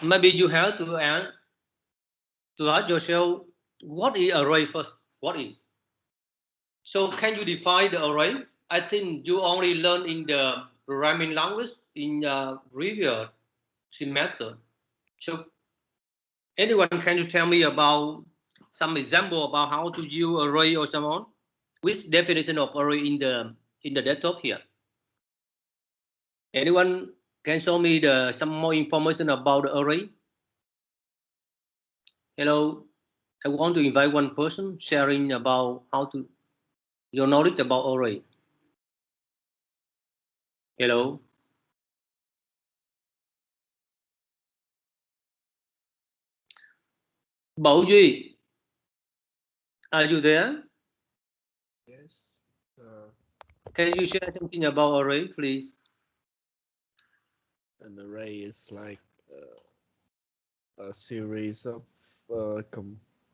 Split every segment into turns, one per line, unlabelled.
Maybe you have to ask yourself, what is array first? What is? So can you define the array? I think you only learn in the programming language in previous semester. So anyone, can you tell me about some example about how to use array or so on? Which definition of array in the desktop here? Anyone can show me some more information about the array? Hello, I want to invite one person sharing about how to your knowledge about array. Hello. Bảo Duy, are you there?
Yes.
Can you share something about array, please?
An array is like a series of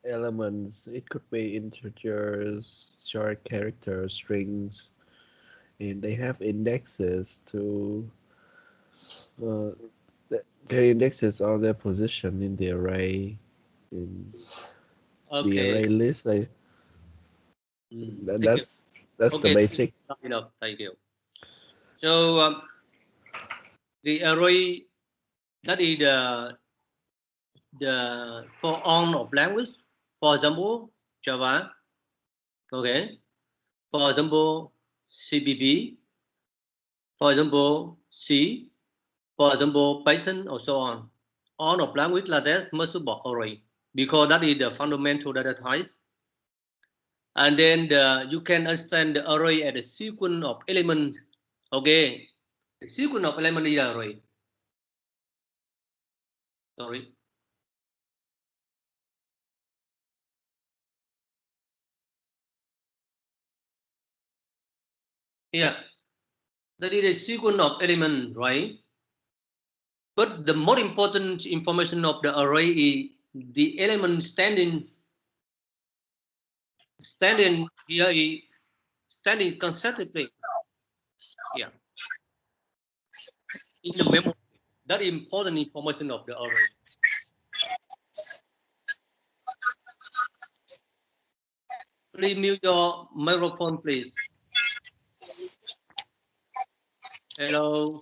elements. It could be integers, short characters, strings, and they have indexes to their indexes are their position in the array. In the array list, that's okay. The basic.
Enough. Thank you. So the array, that is the form of language. For example, Java. Okay. For example, CPP. For example, C. For example, Python, or so on. All of language like that must support array, because that is the fundamental data types. And then you can understand the array as a sequence of elements. Okay, the sequence of elements is array. Sorry. Yeah, that is a sequence of elements, right? But the more important information of the array is the element standing here is standing consecutively. Yeah, in the memory. That is important information of the array. Please mute your microphone, please. Hello.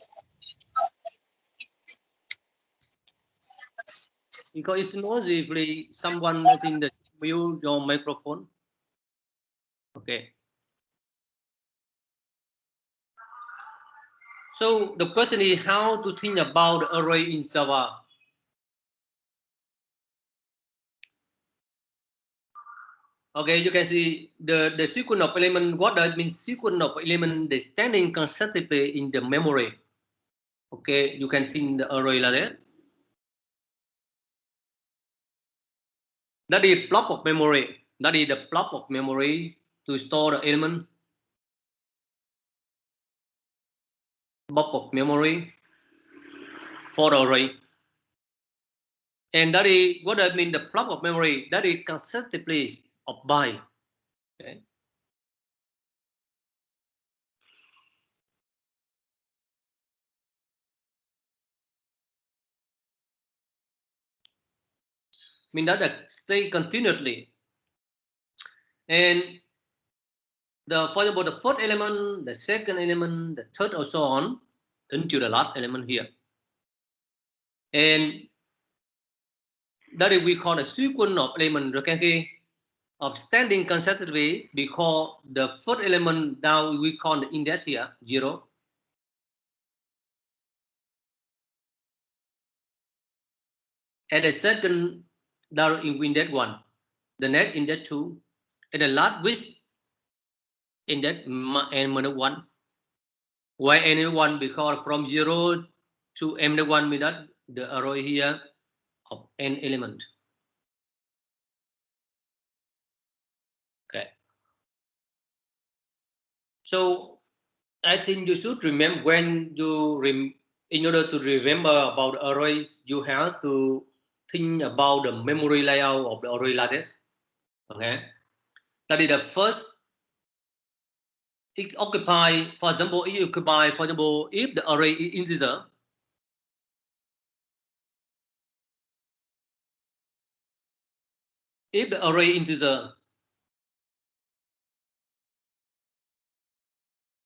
Because it's noisy, please. Someone letting the mute your microphone. Okay. So the question is how to think about the array in Java. Okay, you can see the sequence of element. What does it mean? Sequence of element they standing consecutively in the memory. Okay, you can think the array like that. That is block of memory. That is the block of memory to store the element. Block of memory for the array. And that is what does it mean? The block of memory that is consecutively of byte. Okay. Mean that stay continuously. And for example, the first element, the second element, the third, or so on, until the last element here. And that is we call a sequence of element of standing consecutively, because the first element now we call the index here 0. And the second down in index 1, the next index 2, and the last with index n minus 1. Why n1? Because from 0 to n1 means that the array here of n element. Okay. So I think you should remember when you in order to remember about arrays, you have to think about the memory layout of the array like this. Okay. That is the first. It occupy, for example, if the array is integer, if the array integer,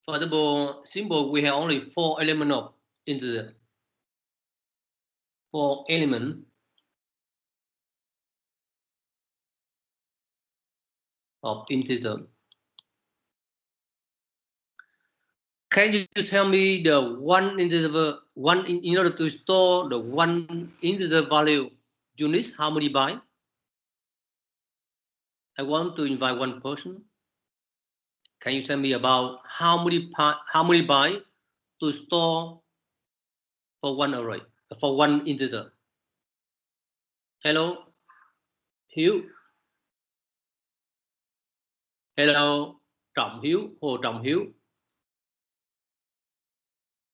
for example, symbol, we have only 4 elements of integer. 4 elements of integer. Can you tell me the one integer, in order to store the one integer value, you need how many bytes? I want to invite one person. Can you tell me about how many bytes to store for one array, for one integer? Hello, Hiếu. Hello, Trọng Hiếu, Hồ Trọng Hiếu.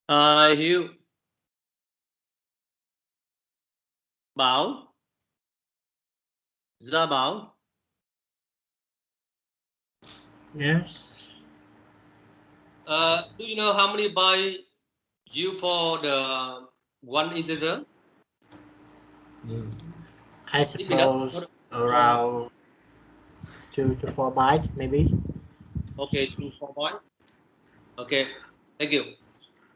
Hiếu. Bảo. Gia Bảo.
Yes.
Do you know how many bytes you for the one integer?
I suppose around 2 to 4 bytes, maybe.
Okay, 2 to 4 bytes. Okay, thank you.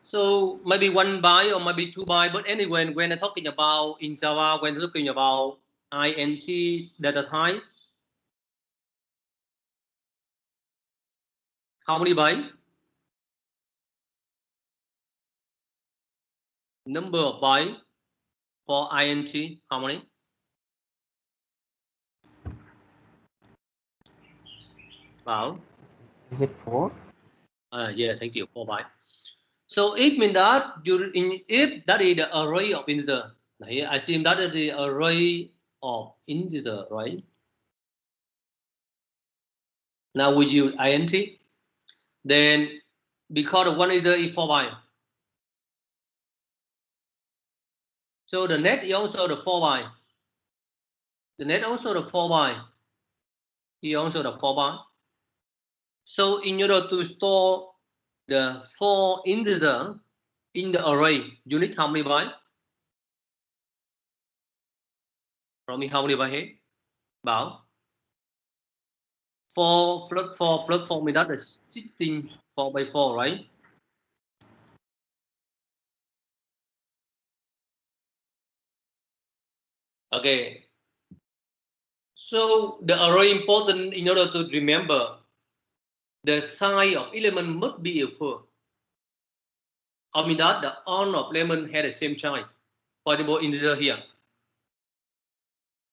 So maybe 1 byte or maybe 2 bytes, but anyway, when I'm talking about in Java, when talking about int data type, how many bytes? Number of bytes for int, how many? Bảo.
Is it 4?
Yeah, thank you. 4 bytes. So it means that if that is the array of integer, here I assume that is the array of integer, right? Now we use int, then because the one integer is 4 bytes, so the net is also the 4 bytes. The net also the 4 bytes. Here also the 4 bytes. So in order to store the 4 integer in the array, you need how many bytes? From me, how many bytes here? Bảo. 4 plus 4 plus 4 means that is 16, 4 by 4, right? Okay. So the array important in order to remember the size of element must be equal. I mean that the all of element have the same size. For example, integer here.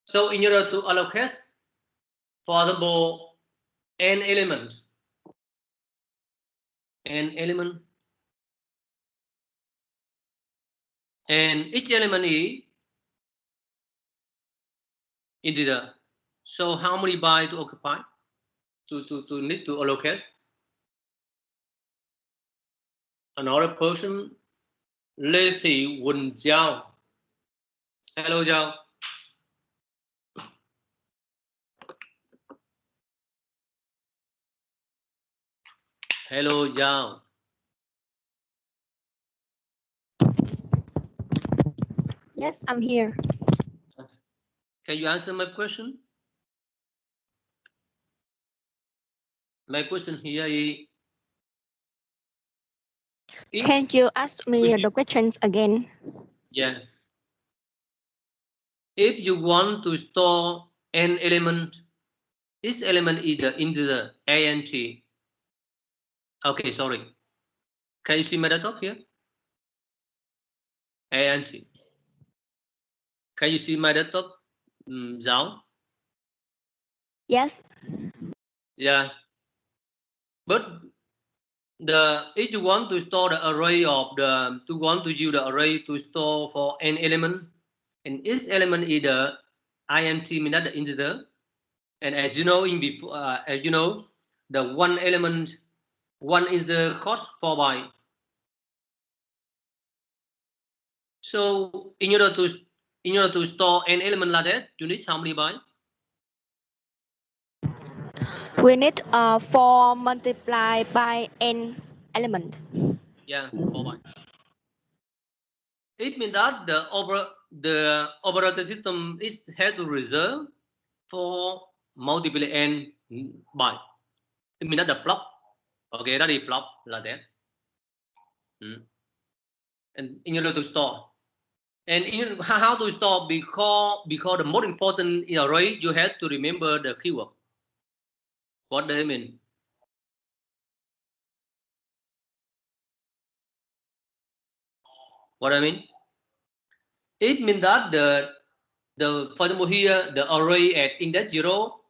So in order to allocate, for example, n element, and each element is integer. So how many bytes to occupy? To need to allocate? Another person, Lê Thị Quỳnh Giao. Hello, Giao. Hello, Giao.
Yes, I'm here.
Can you answer my question? My question here is,
Can you ask me the questions again?
Yeah. If you want to store an element, this element is the integer int. Okay, sorry. Can you see my laptop here? int. Can you see my laptop, Zhao?
Yes.
Yeah. But if you want to store the array of use the array to store for an element, and each element is the int, means that the integer. And as you know, the one element, one is the cost 4 bytes. So in order to store an element like that, you need how many bytes?
We need 4 multiplied by n element.
Yeah, 4 bytes. It means that the operating system has to reserve 4 multiply n by. It means that the block. Okay, that is block like that. And in order to store. And in how to store, because the most important in array, you have to remember the keyword. What do you mean? What I mean? It means that for example here, the array at index 0,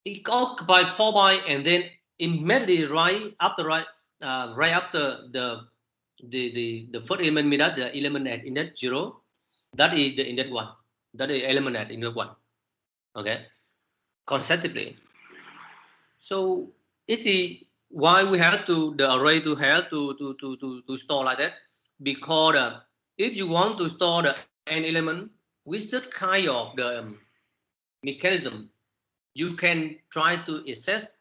it occupies 4 bytes, and then immediately right after the first element, means that the element at index 0, that is the index 1. That is element at index 1. Okay, consecutively. So it is why we have to the array to have to store like that, because if you want to store the n element with such kind of the mechanism, you can try to access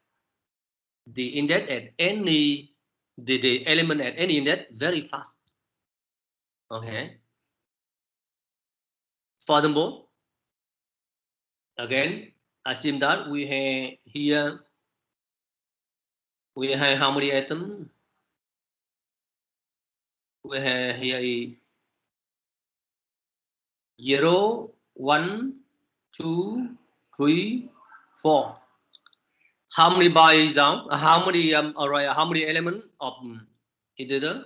the index at any the element at any index very fast. Okay. For example, again, assume that we have here, we have how many items? We have here 0, 1, 2, 3, 4. How many bytes down? How many array? How many element of integer?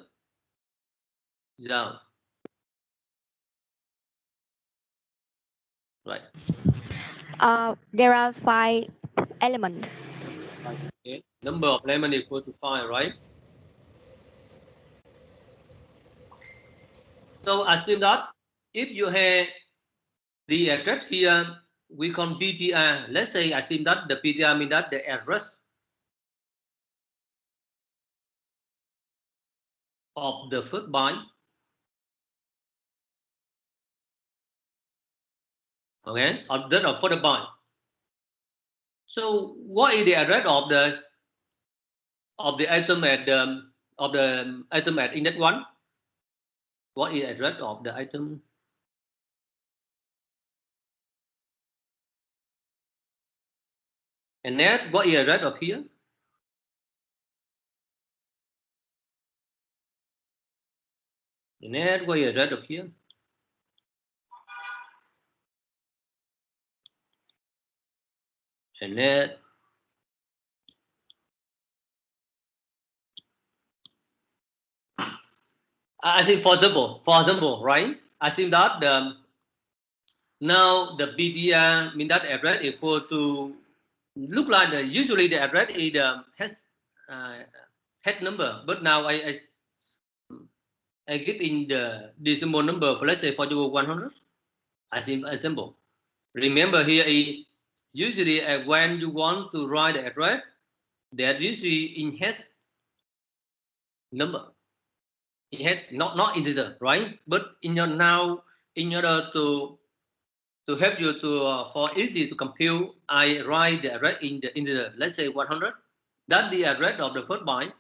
Down. Right.
There are 5 elements.
Okay. Number of element equal to 5, right? So assume that if you have the address here, we call PTR. Let's say assume that the PTR means that the address of the first byte. Okay, of the first byte. So what is the address of the item at item at index 1? What is the address of the item? And then what is the address of here? And then what is the address of here? And then I think for example, right? I think that now the BTR mean that address equal to look like usually the address is the head number, but now I give in the decimal number for, let's say, for example 100. I think a symbol. Remember here is usually when you want to write the address, that usually in head number. It had not integer, right? But in your now, in order to help you to for easy to compute, I write the address in the integer. Let's say 100. That's the address of the first byte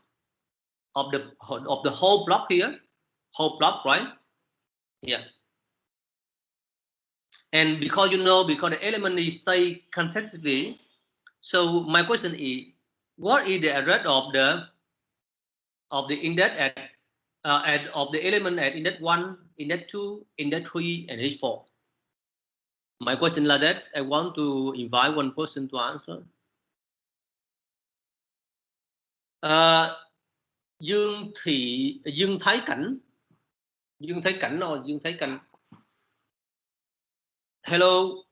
of the whole block here, whole block, right? Yeah. And because because the element is stay consecutively, so my question is, what is the address of the index at of the element at index 1, index 2, index 3, and index 4? My question like that, I want to invite one person to answer. Dương Thái Cảnh. Dương Thái Cảnh rồi, Dương Thái Cảnh. Hello.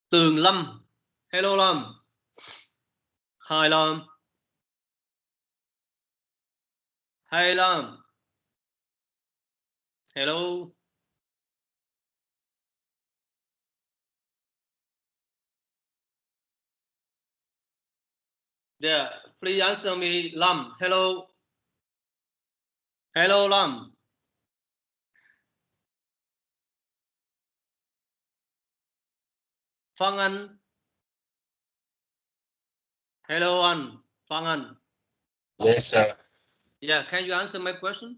Tường Lâm. Hello Lâm. Hi Lâm. Hi Lâm. Hello. Yeah, please answer me, Lâm. Hello. Hello Lâm. Phan Anh. Hello anh, Phan Anh.
Yes, sir.
Yeah, can you answer my question?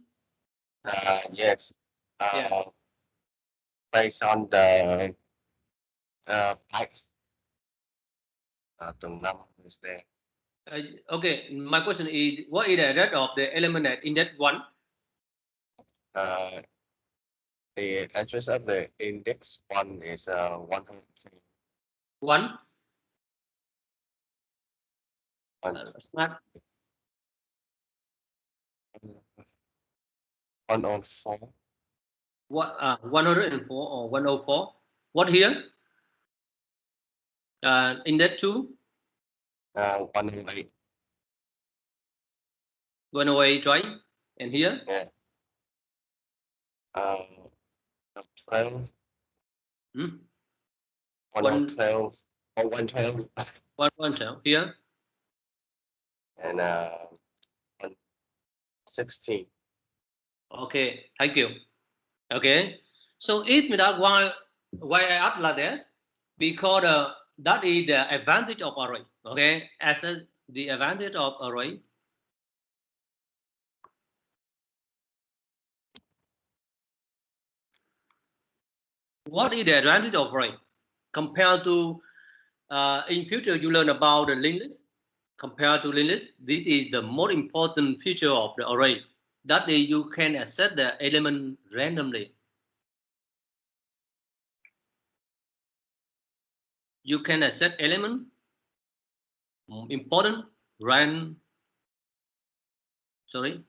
Yes.
Yeah.
Based on the pipes. Tuần 5 is there.
Okay, my question is, what is the address of the element at index 1?
The address of the index 1 is 110.
1? Smart.
104.
What 104 or 104? What here? Index 2?
108.
108, right? And here?
Yeah. 12. 112. Or 112.
112 here.
And 116.
Okay, thank you. Okay, so it means that why I ask like that, because that is the advantage of array. Okay, as the advantage of array. What is the advantage of array compared to in future you learn about the linked list? Compared to linked list, this is the most important feature of the array. That is, you can access the element randomly. You can access element important sorry.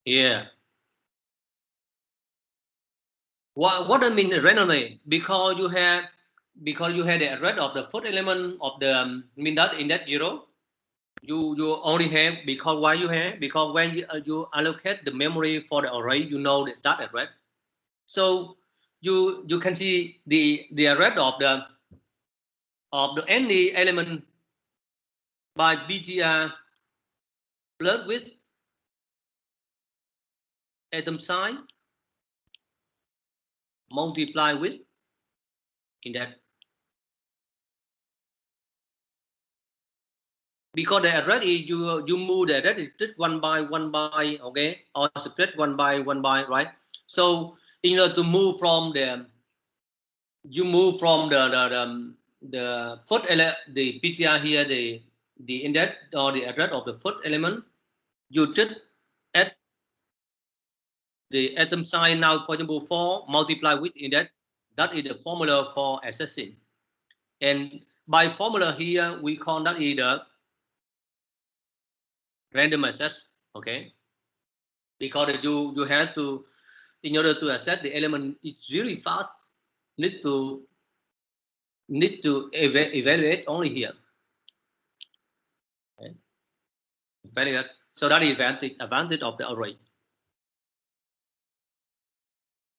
Yeah. What does mean randomly? Because you have the address of the first element of the mean that index 0. You only have, because why you have? Because when you allocate the memory for the array, you know that address. So you can see the address of the any element by BGR plus with atom size multiply with index. Because the address is you move the address is just one by, okay, or split one by, right? So in order to move from the first element, the PTR here, the index or the address of the first element, you just add the atom size now, for example, 4 multiply with index. That is the formula for accessing. And by formula here, we call that either random access, okay? Because you have to, in order to access the element, it's really fast. Need to evaluate only here. Okay. Evaluate. So that is advantage of the array.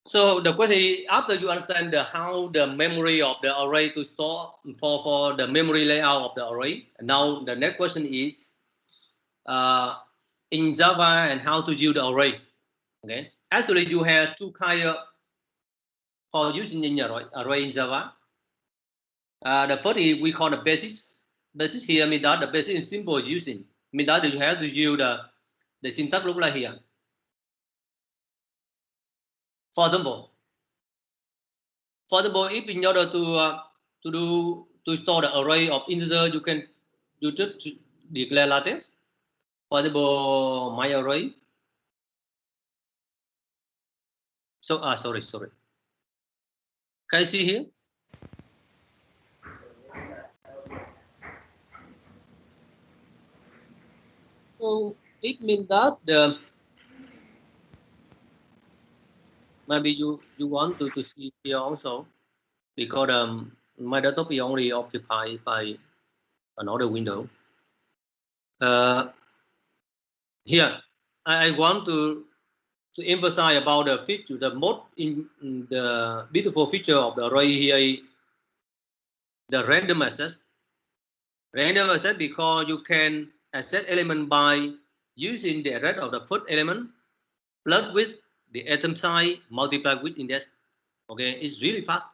So the question is, after you understand how the memory of the array to store for the memory layout of the array, and now the next question is in Java and how to use the array. Okay, actually you have two kind of for using in your array in Java. The first is we call the basics. Basics here means that the basic is simple using. Means that you have to use the syntax look like here. For example, if in order to store the array of integer, you just declare like this. For example, my array. So sorry. Can you see here? So it means that maybe you want to see here also, because my desktop is only occupied by another window. Here I want to emphasize about the feature, the most the beautiful feature of the array here, the random access. Random access because you can access element by using the address of the first element plus with the atom size multiplied with index. Okay, it's really fast.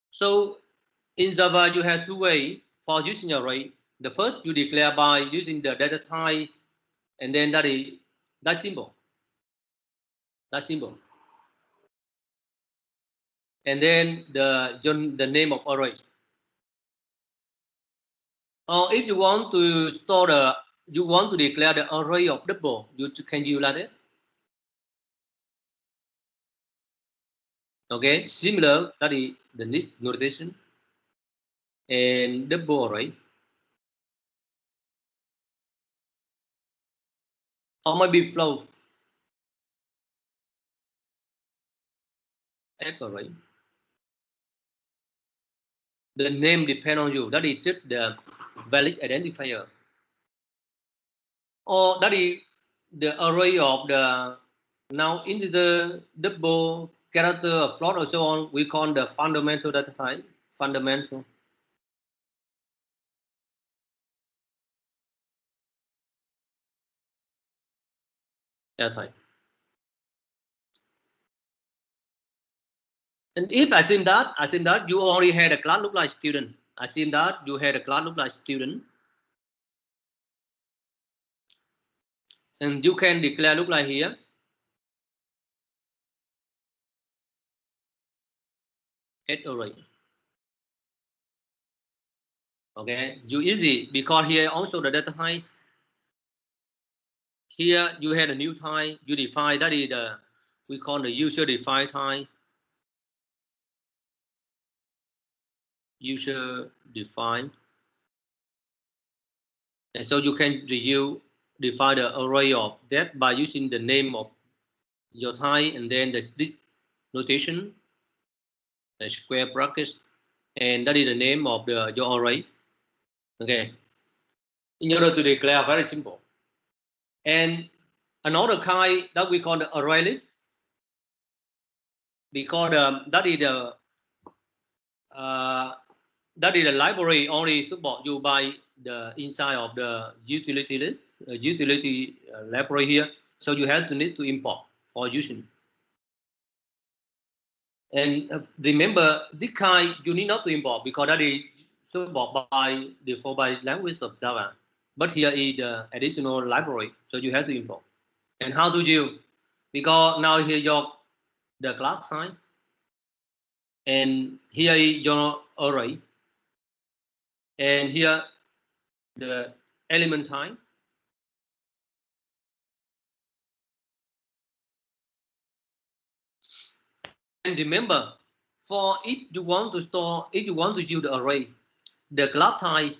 So in Java, you have two ways for using array. The first, you declare by using the data type, and then that symbol. And then the name of array. Or if you want to store you want to declare the array of double, you can use like that. Okay, similar, that is the next notation. And double array. Or maybe float. Array. The name depends on you. That is just the valid identifier. Or that is the array of the now integer, double, character, float, or so on. We call the fundamental data type. Fundamental. Data type. And if I assume that you already had a class look like student. Assume that you had a class look like student. And you can declare look like here. Head array. Okay, you easy because here also the data type. Here you had a new type. You define that is the we call the user defined type. User defined. And so you can define the array of that by using the name of your type and then this notation, the square brackets, and that is the name of your array. Okay. In order to declare, very simple. And another kind that we call the array list, because that is the library only support you by the inside of the utility list, utility library here. So you have to need to import for using. And remember, this kind you need not to import because that is support by default by language of Java. But here is the additional library, so you have to import. And how to use? Because now here the class sign, and here is your array, and here the element type. And remember, for if you want to use the array, the class type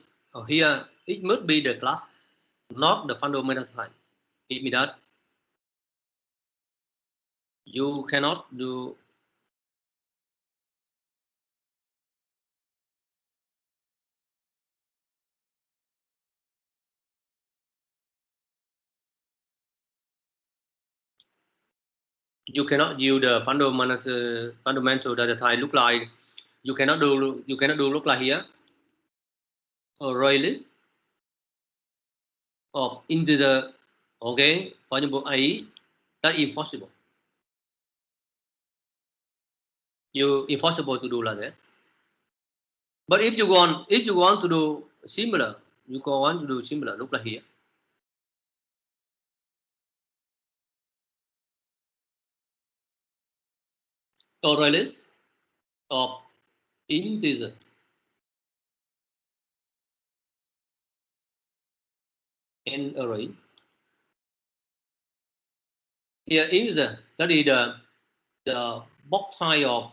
here it must be the class, not the fundamental type. It means that you cannot do. You cannot use the fundamental data type look like. You cannot do look like here. Array list of integer. Okay, for example, A, that's impossible. Impossible to do like that. But if you want to do similar, you can want to do similar. Look like here. Array list of integer. And array. Here integer, that is the box size of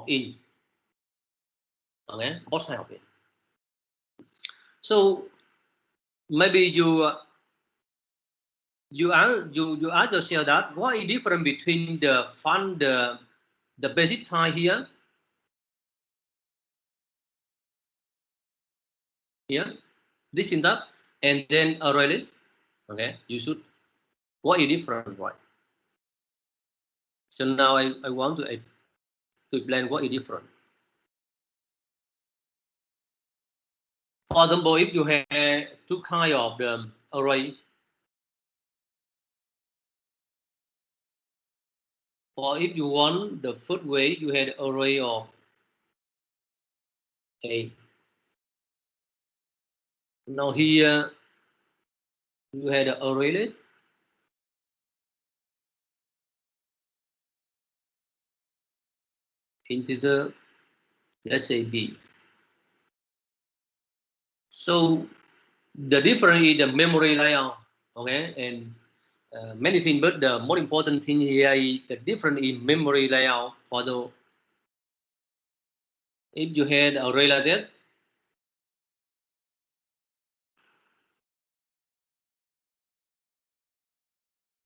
in. Okay, box size of it. So maybe you ask yourself that what is different between the basic type here, this in that, and then array list. Okay, you should. What is different, right? So now I want to explain what is different. For example, if you have two kind of the array, or if you want the first way, you had array of A. Now here you had an array list. Integer, let's say B. So the difference is the memory layout, okay, and many things, but the most important thing here is the difference in memory layout. For the if you had an array like this,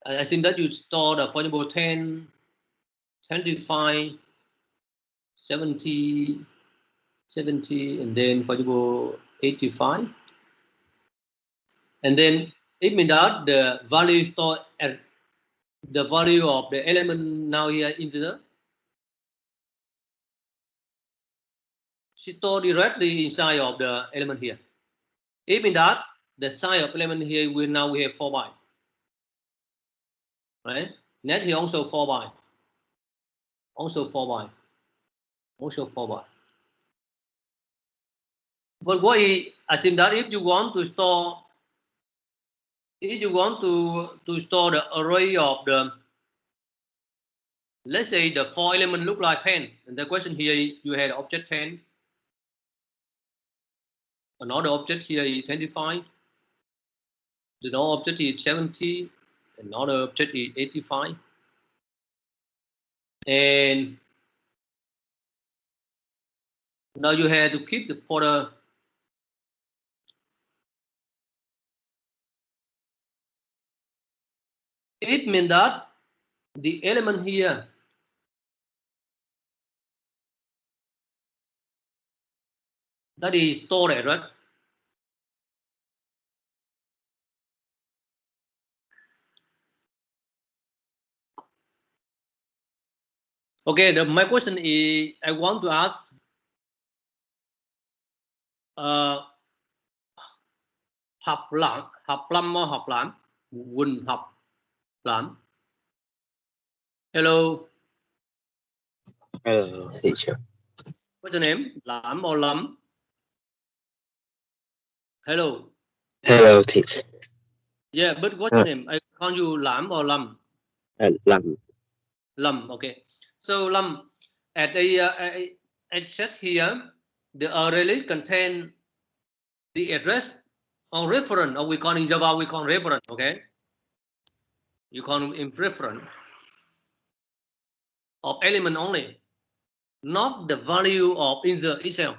I think that you store the, for example, 10, 25, 70, 70, and then for example 85, and then it means that the value stored at the value of the element now here integer stored directly inside of the element here. It means that the size of element here will now we have 4 bytes, right? Next here also 4 bytes, also 4 bytes, also 4 bytes. But what is, I think that if you want to store, if you want to store the array of the, let's say the 4 element look like pen, and the question here you had object 10, another object here is 25, the object is 70, another object is 85, and now you have to keep the pointer. It means that the element here that is stored, right? Okay, my question is, I want to ask, học lâm or học lãm, Quỳnh học lãm. Hello.
Hello, teacher.
What's your name? Lãm or Lâm? Hello.
Hello, teacher.
Yeah, but what's your name? I call you Lãm or Lâm?
Lòng.
Lâm, okay. So Lâm, at the it says here, the array list contain the address or reference, or we call in Java, we call reference, okay? You call in reference of element only, not the value of integer itself.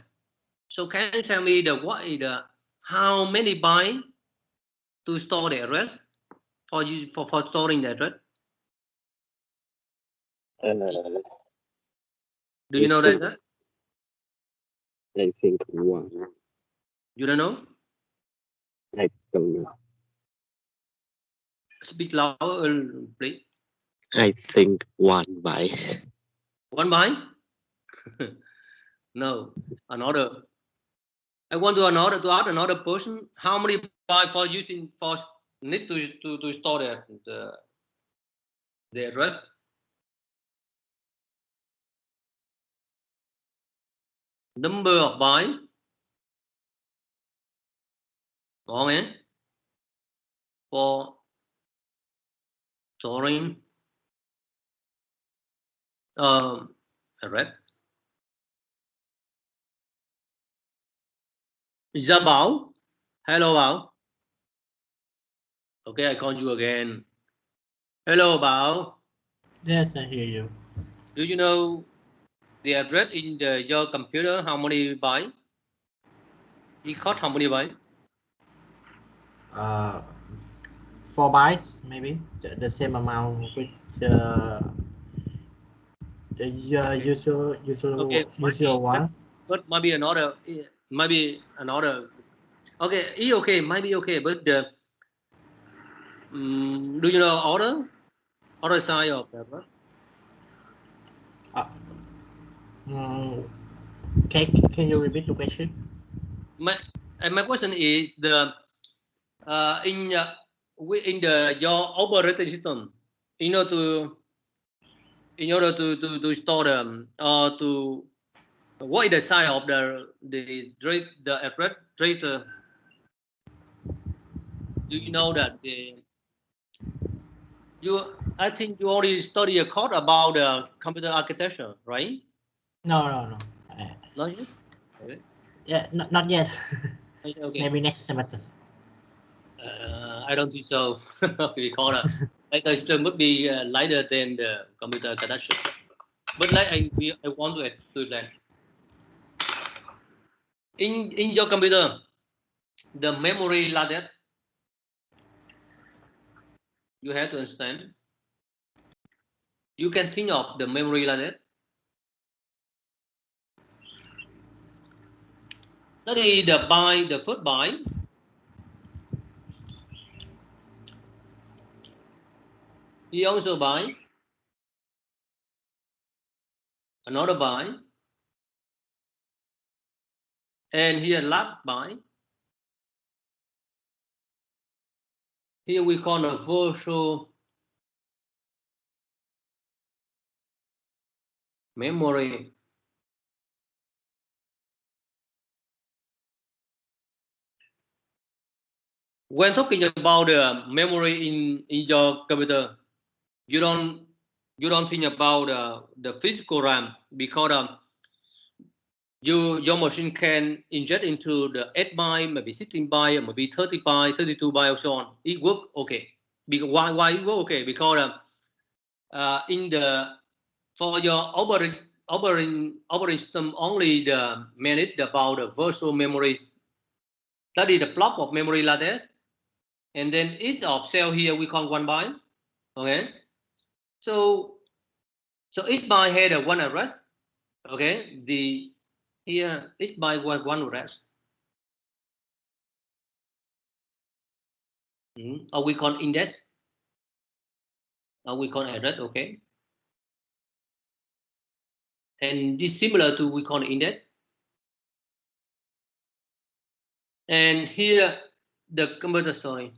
So can you tell me the what is the how many bytes to store the address for you for storing the address? Do you know that?
I think one.
You don't know?
I don't know.
Speak louder, please.
I think 1 byte.
1 byte? No, another. I want to add another person. How many bytes for using for need to store the address? Number of bytes. Wrong, eh? For storing address. Dạ Bảo. Hello Bảo. Okay, I call you again. Hello Bảo.
Yes, I hear you.
Do you know the address in your computer? How many bytes? It cost how many bytes?
4 bytes, maybe the same amount with the usual one.
But maybe another. Okay, it's okay. Might be okay, but the do you know order size of the address?
Can you repeat the question?
And my question is the in the your operating system, in order to store them or to what is the size of the address register? Do you know that I think you already studied a code about the computer architecture, right?
No.
Not yet? Okay.
Yeah, not yet.
Okay.
Maybe next semester.
I don't think so because the system would be lighter than the computer architecture. But like I want to explain. In your computer, the memory like that, you have to understand. You can think of the memory like that. That is the first byte. He also byte. Another byte. And here last byte. Here we call a virtual memory. When talking about the memory in your computer, you don't think about the physical RAM because your machine can inject into the 8 byte, maybe 16 byte, maybe 30 byte, 32 byte, and so on. It works okay. Because why it works okay? Because for your operating system only manage about the virtual memory. That is the block of memory like this. And then each of cell here we call 1 byte. Okay. So each byte had a one address. Okay. Here each byte was one address. Or we call index. Or we call address. Okay. And this similar to we call index. And here the computer, sorry.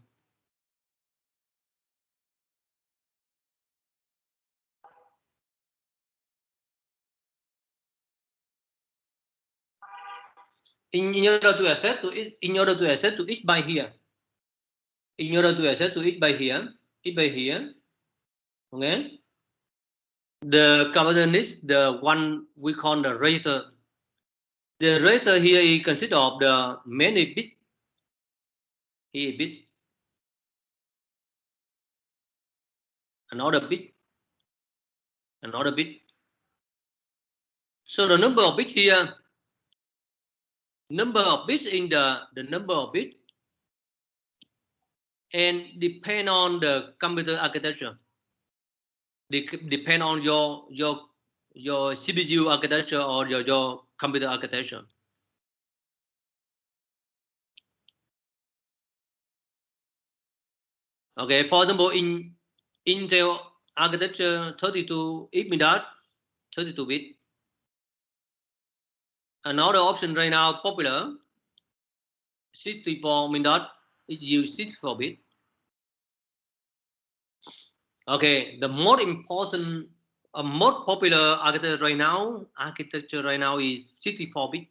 In order to access to it, in order to access to each byte here. In order to access to each byte here, okay. The computer needs the one we call the register. The register here is consists of the many bits. Here bit, another bit, another bit. So the number of bits here, number of bits in the number of bits, and depend on the computer architecture. Depend on your CPU architecture or your computer architecture. Okay, for example, in Intel architecture 32 bit, 32 bit. Another option right now popular 64 bit is use 64 bit. Okay, the most important, most popular architecture right now is 64 bit.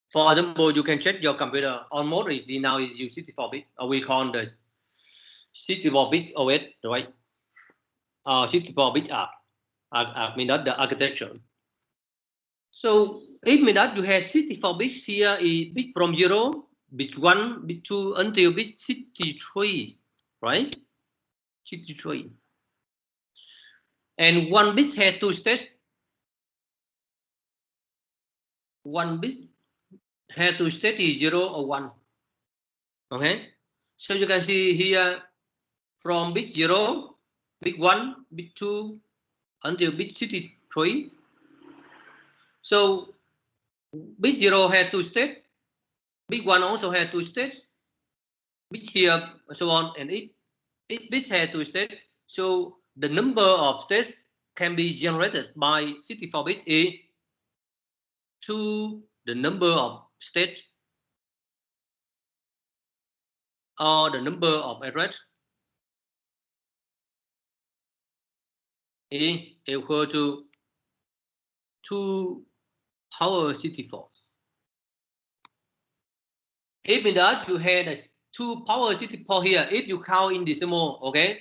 For example, you can check your computer. Almost is now is use 64 bit, or we call the 64 bits OS, right? 64 bit mean that the architecture. So it means that you have 64 bits here is bit from 0, bit 1, bit 2 until bit 63, right? 63. And one bit has two states. One bit has two states is 0 or 1. Okay. So you can see here from bit 0, bit 1, bit 2 until bit 63. So bit 0 has two states. Bit 1 also has two states. Bit here, so on, and each bit has two states. So the number of states can be generated by 64 bit is to the number of states or the number of arrays is equal to 2 power 64. If in that you had a 2 power 64 here, if you count in decimal, okay,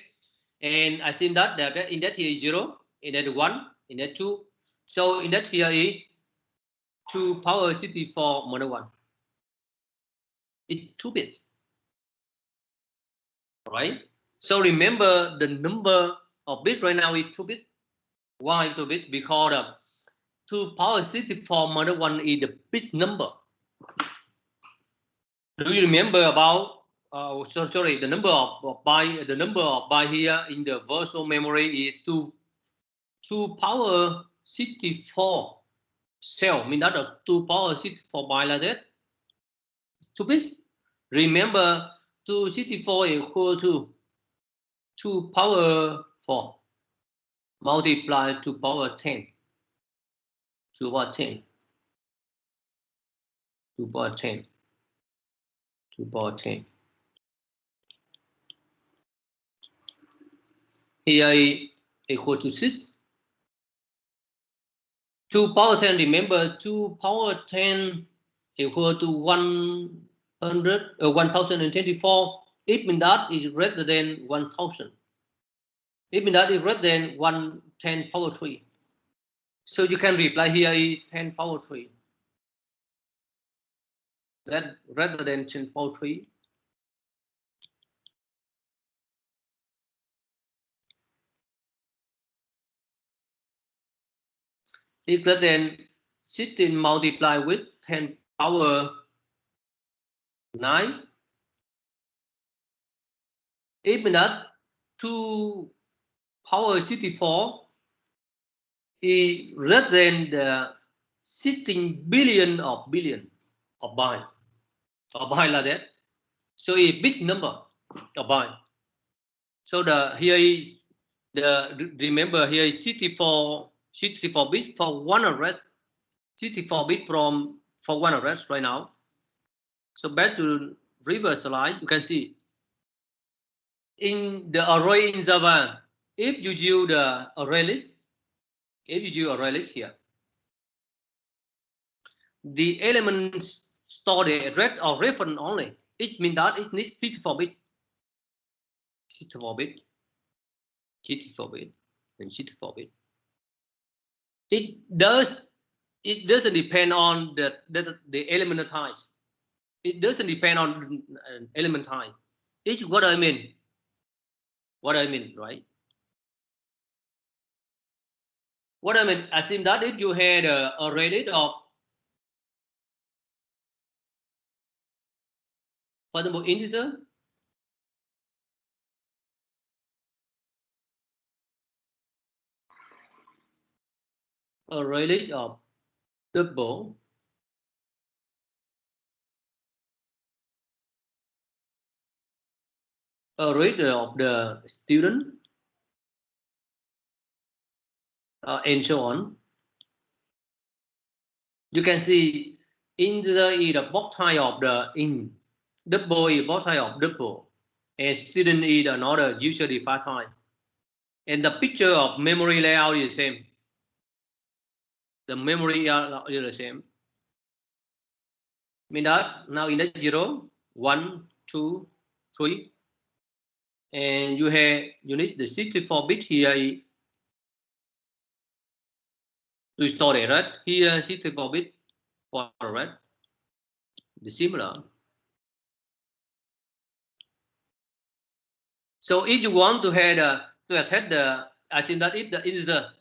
and I think that in that here is 0, in that 1, in that 2, so in that here is 2 power 64 minus 1. It's 2 bits, right? So remember the number of bits right now is 2 bits. Why 2 bits? Because 2 power 64 minus 1 is the bit number. Do you remember about the number of byte? The number of byte here in the virtual memory is 2 power 64 cell. Mean that 2 power 64 byte like that. 2 bits. Remember 264 equal to 2 power 4 multiplied 2 power 10. 2 power 10. 2 power 10. 2 power 10. Here is equal to 6. 2 power 10, remember 2 power 10 equal to 1024. It means that is greater than 1000. It means that is greater than 110 power 3. So you can reply here is 10 power 3. That rather than 10 power 3. Is greater than 16 multiplied with 10 power 9. It means that 2 power 64 is greater than the 16 billion of byte. Of byte like that. So it's big number of byte. So here is remember here is 64 bits for one array. 64 bits for one array right now. So back to reverse slide, you can see in the array in Java, if you use the array list, here, the elements store the address or reference only. It means that it needs 64 bits. 64 bits. 64 bits and 64 bits. It doesn't depend on the element type. It doesn't depend on element type. It's what I mean. What I mean, right? What I mean, assume that if you had a array list of, for example, integer, array list of double, array of the student, and so on. You can see integer is the box type of the int, double is box type of double, and student is another user-defined type. And the picture of memory layout is the same. The memory layout is the same. Mean that now in that 0, 1, 2, 3, and you need the 64 bit here to store it, right? Here 64 bit for right? The similar. So if you want to have to attach the, I think that if the integer,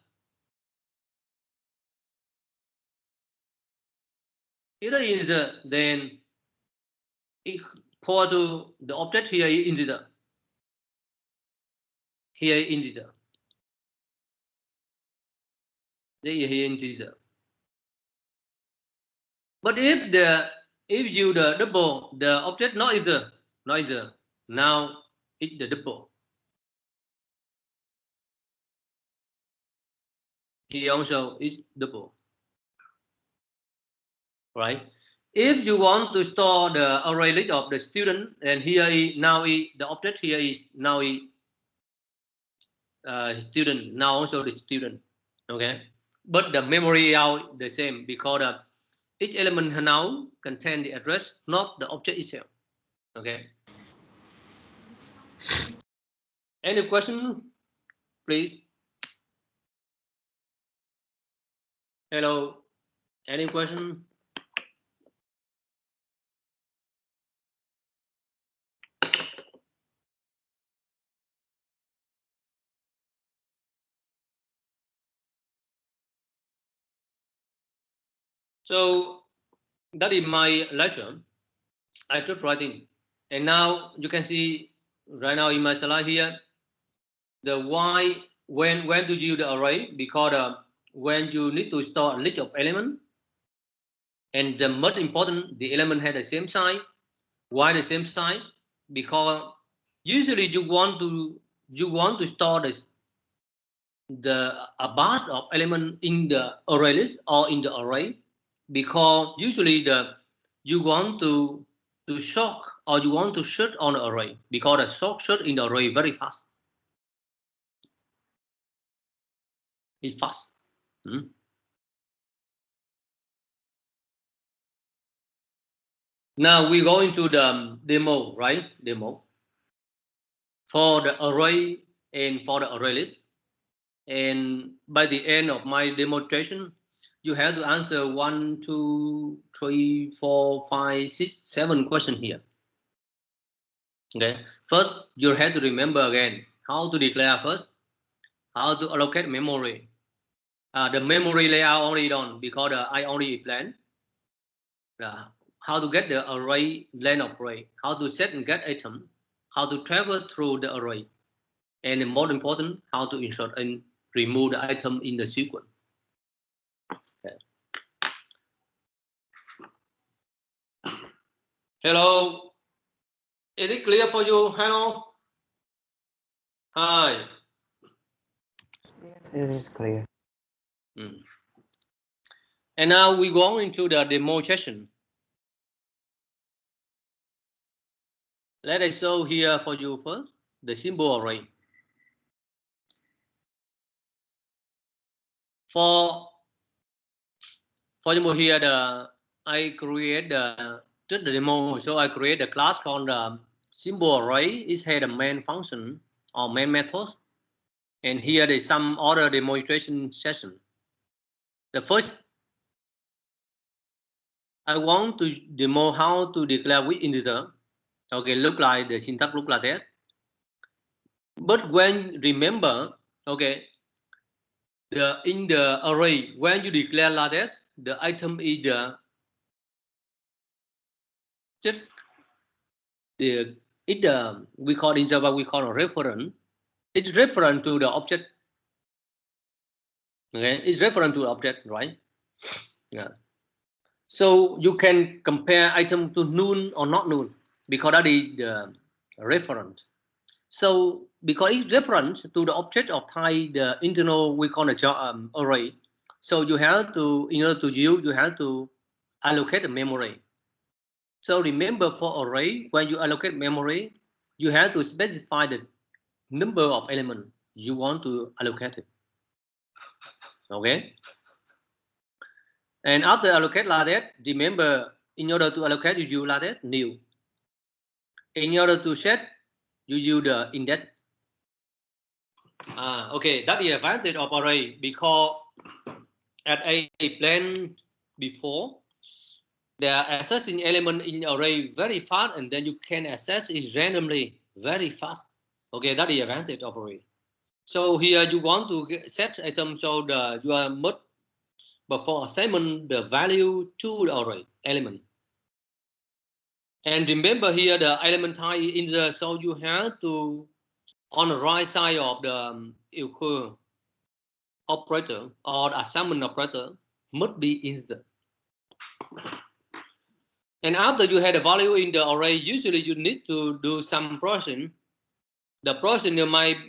then equal to the object here is integer. Here is integer. Here integer. But if you the double, the object not integer, now it's the double. Here also is double. Right? If you want to store the array list of the student, and here is now the object here is now student, now also the student. Okay, but the memory out the same because each element now contain the address, not the object itself. Okay. Any question, please? Hello. Any question? So that is my lecture. I just writing, and now you can see right now in my slide here the why when to use the array, because when you need to store a list of elements, and the most important, the element has the same size. Why the same size? Because usually you want to store a bunch of element in the array list or in the array, because usually you want to sort or you want to search on the array, because the search in the array very fast. It's fast. Now we go into the demo, right? Demo for the array and for the array list. And by the end of my demonstration, you have to answer 1, 2, 3, 4, 5, 6, 7 questions here. Okay. First, you have to remember again how to declare first, how to allocate memory. The memory layout already done because I only plan. How to get the array length of array, how to set and get item, how to travel through the array, and the most important, how to insert and remove the item in the sequence. Okay. Hello, is it clear for you? Hello. Hi.
It is clear.
And now we go into the demo session. Let us show here for you first the symbol array. For example, here I create just the demo, so I create a class called the symbol array. It has a main function or main method, and here is some other demonstration session. The first, I want to demo how to declare with integer. Okay, look like the syntax look like that. But when remember, okay, in the array, when you declare like this, the item is we call in Java, we call a reference. It's referent to the object. Okay, it's referent to the object, right? Yeah. So you can compare item to null or not null, because that is the referent. So because it's reference to the object of type the internal, we call it array. So you have to, in order to use, you have to allocate the memory. So remember, for array, when you allocate memory, you have to specify the number of elements you want to allocate it. Okay. And after allocate like that, remember, in order to allocate, you use like that, new. In order to set, you use the index. Okay, that is the advantage of array, because as I explained before, the accessing element in array very fast, and then you can access it randomly very fast. Okay, that is the advantage of array. So here you want to set item, so you are must, but for assignment the value to the array element. And remember here the element type is integer, so you have to, on the right side of the equal operator or the assignment operator must be integer. And after you have the value in the array, usually you need to do some processing. The processing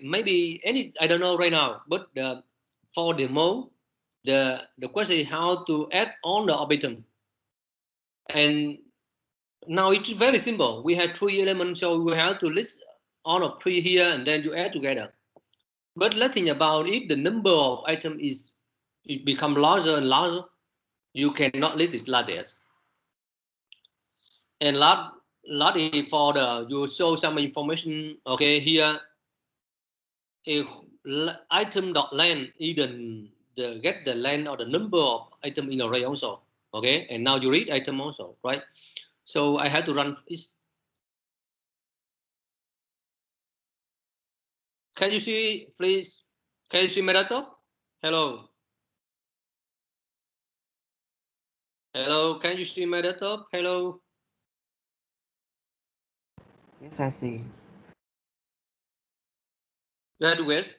maybe any, I don't know right now, but for demo, the question is how to add on the item. And now it's very simple. We have 3 elements, so we have to list all of 3 here, and then you add together. But let's think about if the number of items it become larger and larger, you cannot list it like this. And last is for the you show some information. Okay, here if item dot length, even get the length or the number of item in array also. Okay, and now you read item also, right? So I have to run it. Can you see, please? Can you see my laptop? Hello. Hello, can you see my laptop? Hello.
Yes, I see.
You have to wait.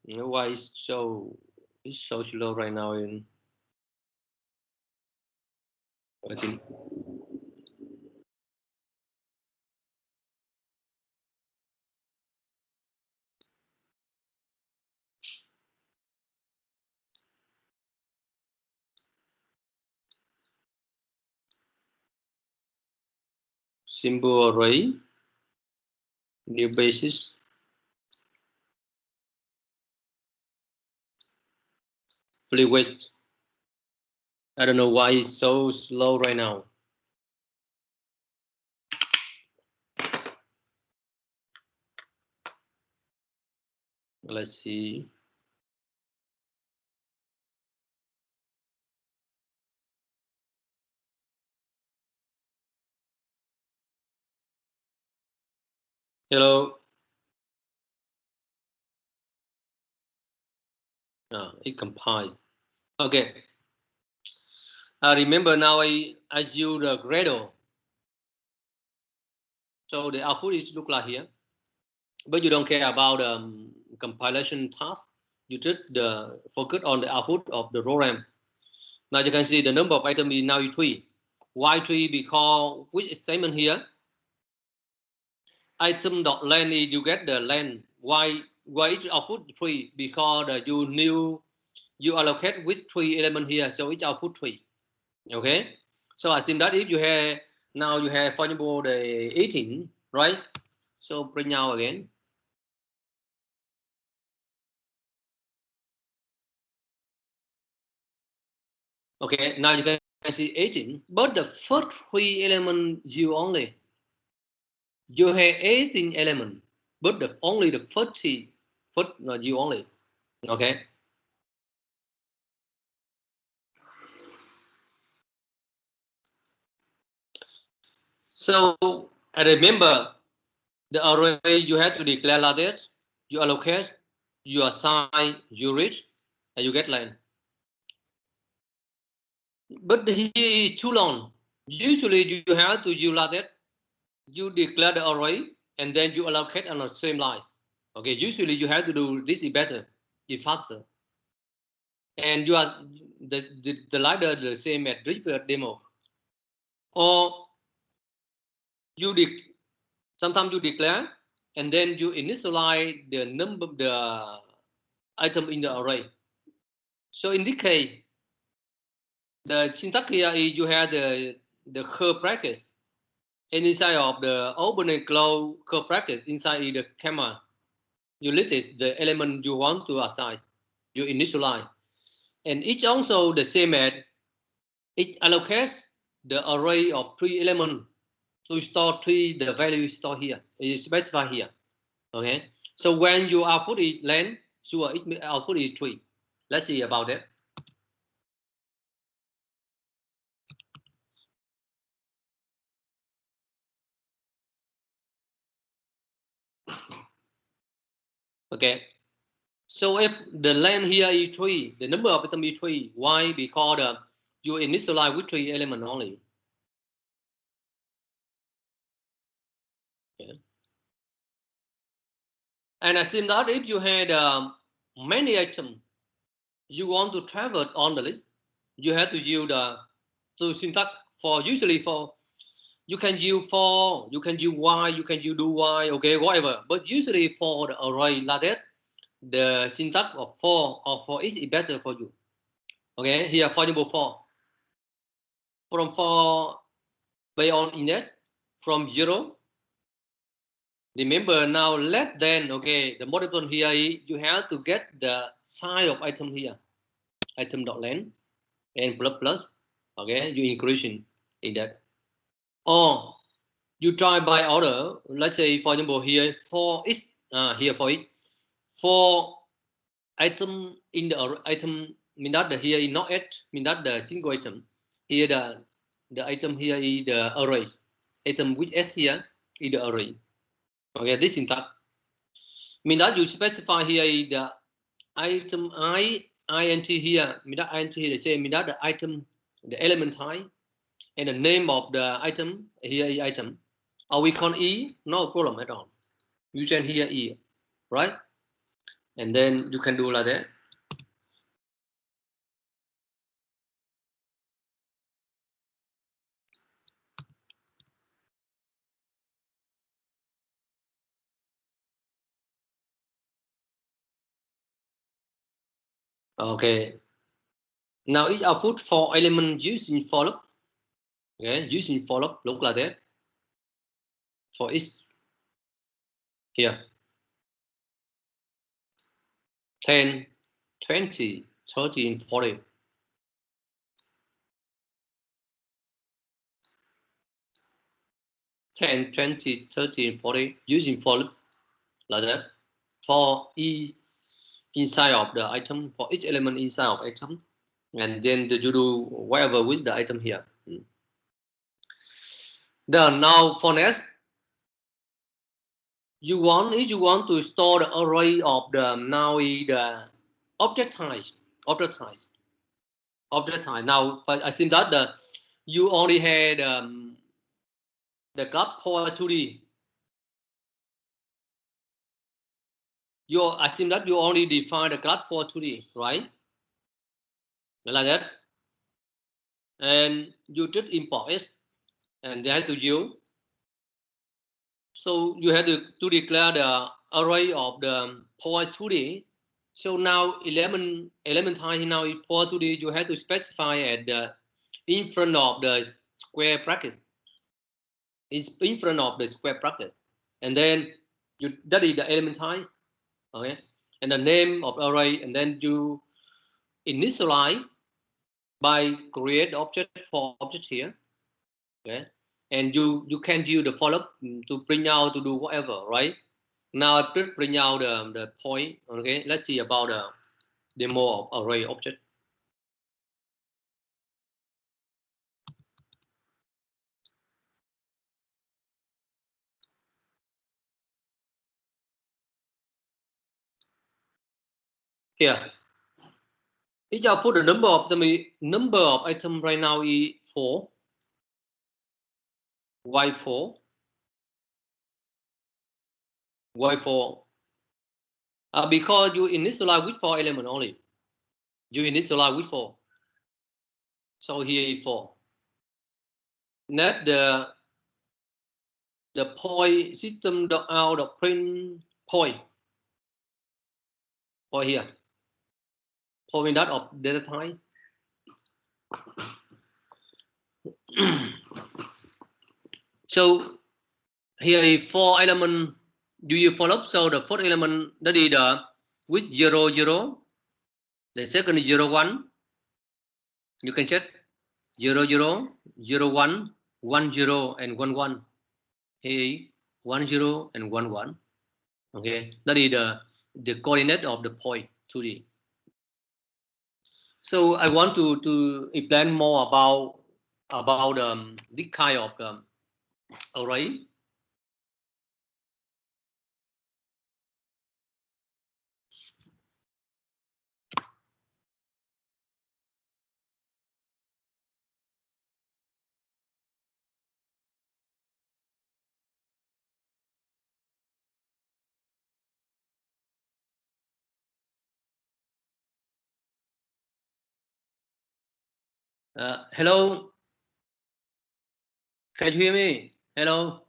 Why it's so slow right now? I think. Symbol array, new basis. Please wait. I don't know why it's so slow right now. Let's see. Hello. It compiles. Okay. I remember now I use the Gradle. So the output is look like here. But you don't care about compilation task. You just focus on the output of the program. Now you can see the number of items is now 3. Why 3? Because which statement here? Item dot length is you get the length. Why each output 3? Because you allocate with 3 elements here, so each output 3. Okay. So I assume that if you have now you have, for example, the 18, right? So bring now again. Okay, now you can see 18, but the first 3 elements you only. You have 18 elements, but only the first you only. Okay. So I remember the array you have to declare like this. You allocate, you assign, you reach, and you get length. But here is too long. Usually you have to use like that. You declare the array and then you allocate on the same lines. Okay, usually you have to do this is better, it's faster. And you are the ladder the same as previous demo. Or sometimes you declare and then you initialize the number of the item in the array. So in this case, the syntax here is you have the curve brackets, and inside of the open and close curve brackets inside is the camera. You list the element you want to assign, you initialize, and each also the same as it allocates the array of 3 elements to store 3 the value stored here is specified here. Okay, so when your output is length, sure it output is 3. Let's see about that. Okay, so if the length here is 3, the number of items is 3. Why? Because you initialize with 3 elements only. Okay. And assume that if you had many items you want to travel on the list, you have to use the syntax for usually for you can use for, you can use y, you can use do y, okay, whatever. But usually for the array like that, the syntax of for or for each is better for you. Okay, here for example for based on index from 0. Remember now less than, okay, the multiple here you have to get the size of item here, item dot length and plus, okay, you increasing in that. Or you try by order, let's say for example here for each here for each for item in the item mean that the here is not it mean that the single item here the item here is the array item with s here is the array. Okay, this syntax mean that you specify here is the item int here mean that int here the same mean that the item the element type and the name of the item here is item. Or we call e, no problem at all. You can here e, right? And then you can do like that. Okay. Now each output for element using for loop. Okay, using for loop look like that. For each here 10, 20, 30, and 40. Ten, 20, 30, and 40 using for loop like that for each inside of the item, for each element inside of item, and then you do whatever with the item here. Then now for next, if you want to store the array of the now the object type. Now I assume that you only had the class for 2D. You assume that you only define the class for 2D, right? Like that. And you just import it and they have to use. So you have to declare the array of the point 2D. So now element type now is point 2D. You have to specify at the in front of the square bracket. It's in front of the square bracket, and then that is the element type. Okay, and the name of array, and then you initialize by create object for object here. Okay, and you can use the for loop to print out to do whatever, right? Now I print out the point. Okay, let's see about the demo of array object. Here, each output the number of item right now is 4. Y4. Because you initialize with 4 element only. You initialize with 4. So here is 4. Next the point system.out.print point for here. Point that of data type. So here is 4 element. Do you follow? So the first element that is the with 0, 0. The second is 0, 1. You can check 0, 0, 0, 1, 1, 0, and 1, 1. Here 1, 0, and 1, 1. Okay, that is the coordinate of the point 2D. So I want to explain more about this kind of array. Hello, can you hear me? Hello.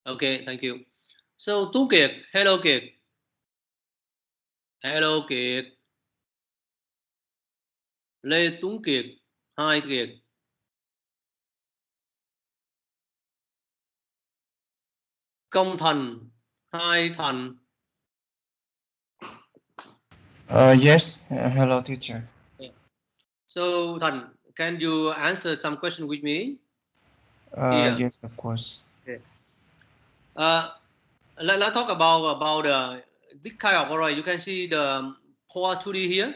Okay, thank you. So Tú Kiệt, hello Kiệt. Hello Kiệt. Lê Tuấn Kiệt, hi Kiệt. Công Thành, hi Thành.
Yes, hello teacher.
So Thành, can you answer some question with me?
Yes, of course.
Okay. Let's talk about this kind of array. You can see the core 2D here.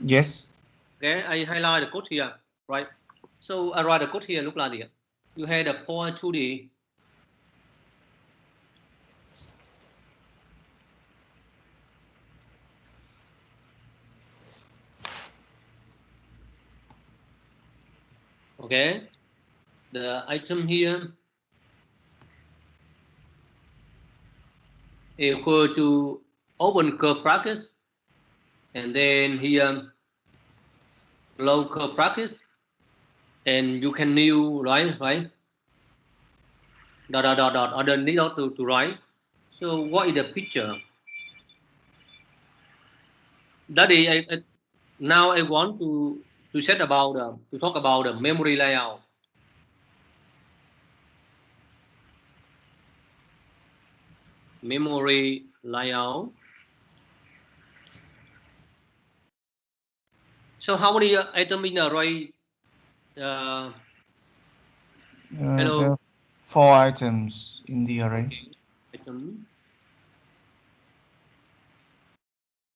Yes.
Okay, I highlight the code here, right? So I write the code here. Look like this. You have the core 2D. Okay, the item here equal to open curve brackets, and then here close curve brackets, and you can new right dot underneath to write. So what is the picture? Daddy, now I want to set about to talk about the memory layout. Memory layout. So how many items in array? Hello.
There are 4 items in the array.
Okay. Item.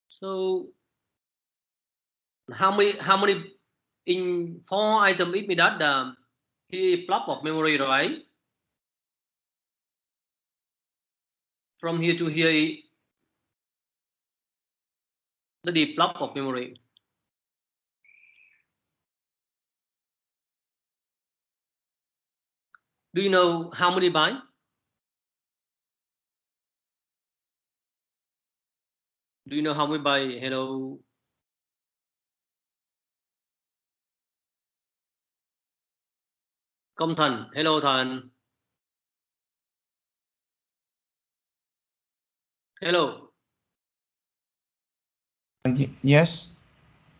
So how many in 4 items? It means that the block of memory, right? From here to here, the block of memory. Do you know how many bytes? Do you know how many bytes? Hello. Công Thành, hello Thành. Hello.
Yes.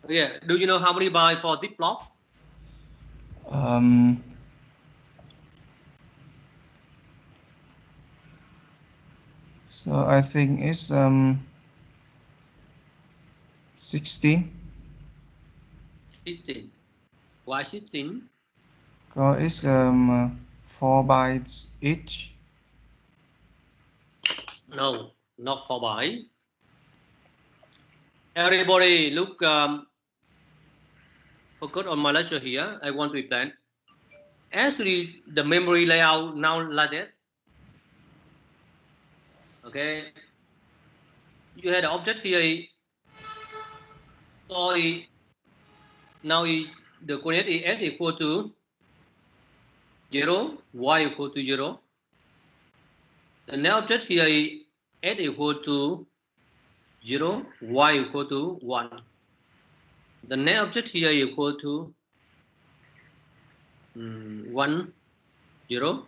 Yeah. Do you know how many bytes for this block?
So I think it's 16.
16. Why 16?
Because it's 4 bytes each.
No, not 4 bytes. Everybody look focus on my lecture here. I want to explain. Actually, the memory layout now like this. Okay. You had the object here. So now the coordinate is x equal to 0, y equal to 0. The next object here is x equal to 0, y equal to 1. The next object here is equal to 1, 0.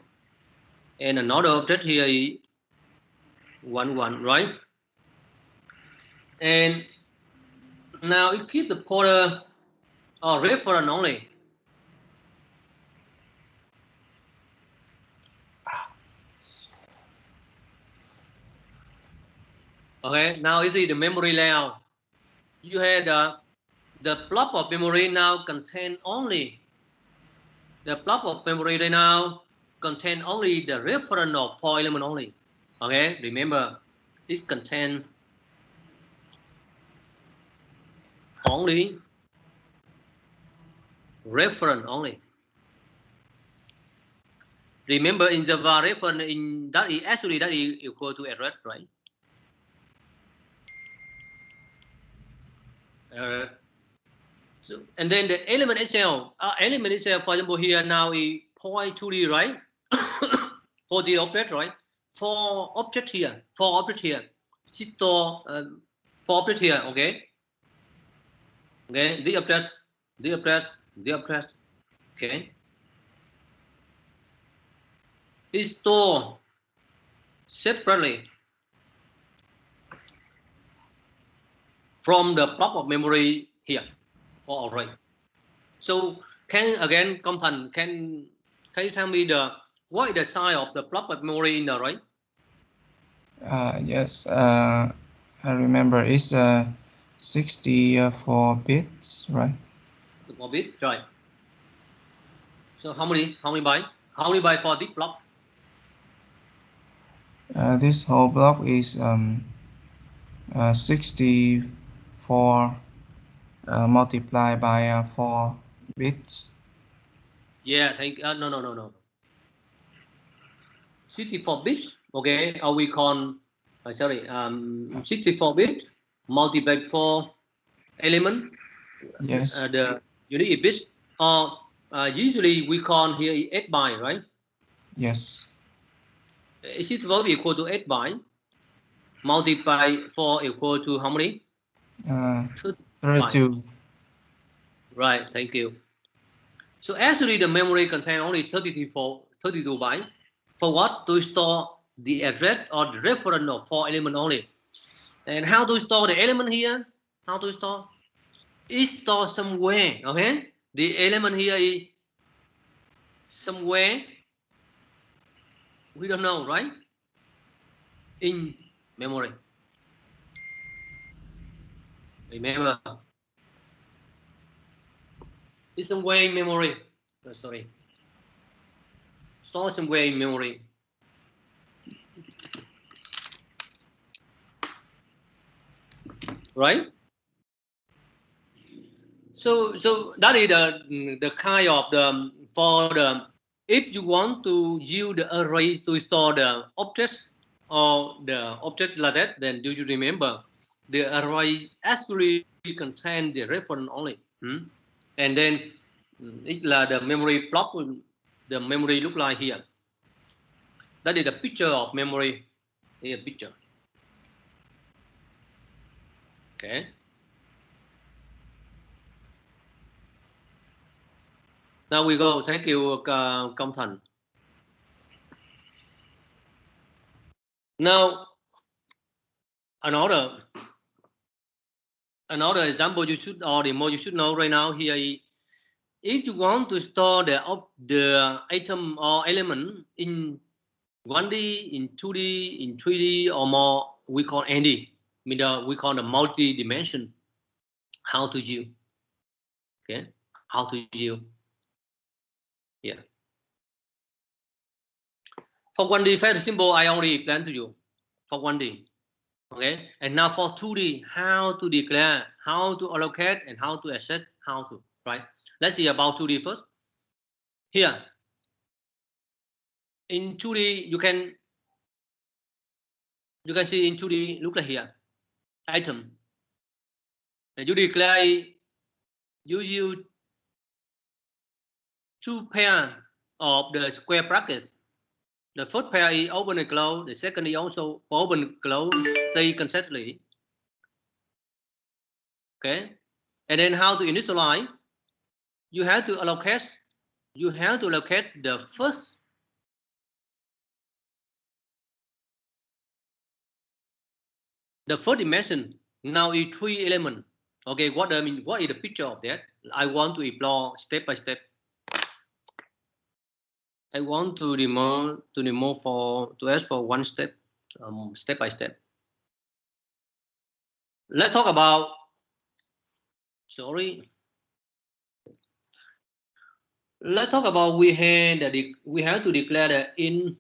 And another object here is 1, 1, right? And now it keeps the pointer or reference only. Okay, now you see the memory layout. You had the block of memory now contain only the reference of 4 elements only. Okay, remember it contains only reference only. Remember in Java reference in that is actually that is equal to address, right? So, and then the element itself, for example, here now is point 2D, right? For the object, right? For object here, for object here, for object here, okay? Okay, the object, okay? It store separately from the block of memory here for array. So Công Thành, can you tell me what is the size of the block of memory in the array?
Yes, I remember it's 64 bits, right?
64 bits, right? So how many bytes? How many bytes for this block?
This whole block is 64 multiplied by 4 bits.
Yeah, no. 64 bits. Okay, or we call 64 bits multiplied 4 element.
Yes.
The unique bits. Or usually we call here 8 byte, right?
Yes.
Is it equal to 8 byte? Multiply 4 equal to how many?
32.
Right, thank you. So actually the memory contains only 32 bytes. For what? To store the address or the reference of 4 elements only. And how to store the element here? How to store? It's stored somewhere, okay? The element here is somewhere. We don't know, right? In memory. Remember, it's somewhere in memory. Oh, sorry. Store somewhere in memory. Right? So that is the kind of if you want to use the arrays to store the objects or the object like that, then do you remember the array actually contain the reference only, and then it's like the memory block. The memory look like here. That is the picture of memory. Here picture. Okay. Now we go. Thank you, Công Thành. Now, another example you should, or the more you should know right now here is, if you want to store the item or element in 1D, in 2D, in 3D or more, we call ND. We call the multi-dimension. How to use? Okay, how to use? Yeah. For 1D, very simple. I only explained to you for 1D. Okay, and now for 2D, how to declare, how to allocate, and how to access, how to, right? Let's see about 2D first. Here, in 2D, you can see in 2D, look like here, item. And you declare, you use 2 pairs of the square brackets. The first pair is open and close. The second is also open and close, stay consecutively. Okay, and then how to initialize? You have to allocate. You have to allocate the first dimension. Now is 3 elements. Okay, what is the picture of that? I want to explore step by step. I want to ask for one step, step by step. Let's talk about. Sorry. Let's talk about we have to declare the in.